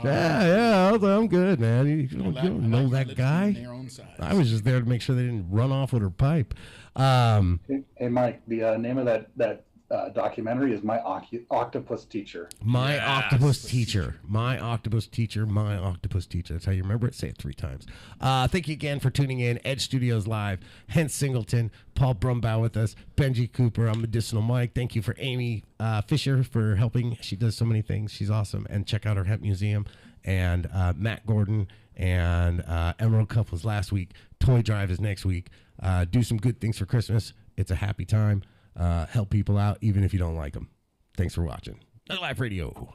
S2: Yeah. I was like, I'm good, man. You don't know that guy. I was just there to make sure they didn't run off with her pipe.
S3: Hey, Mike, the name of that documentary is My Octopus Teacher.
S2: My Octopus Teacher. That's how you remember it. Say it 3 times. Thank you again for tuning in. Edge Studios Live. Hence Singleton. Paul Brumbaugh with us. Benji Cooper. I'm Medicinal Mike. Thank you for Amy Fisher for helping. She does so many things. She's awesome. And check out her hemp museum. And Matt Gordon and Emerald Cup was last week. Toy Drive is next week. Do some good things for Christmas. It's a happy time. Help people out, even if you don't like them. Thanks for watching. NugLife Radio.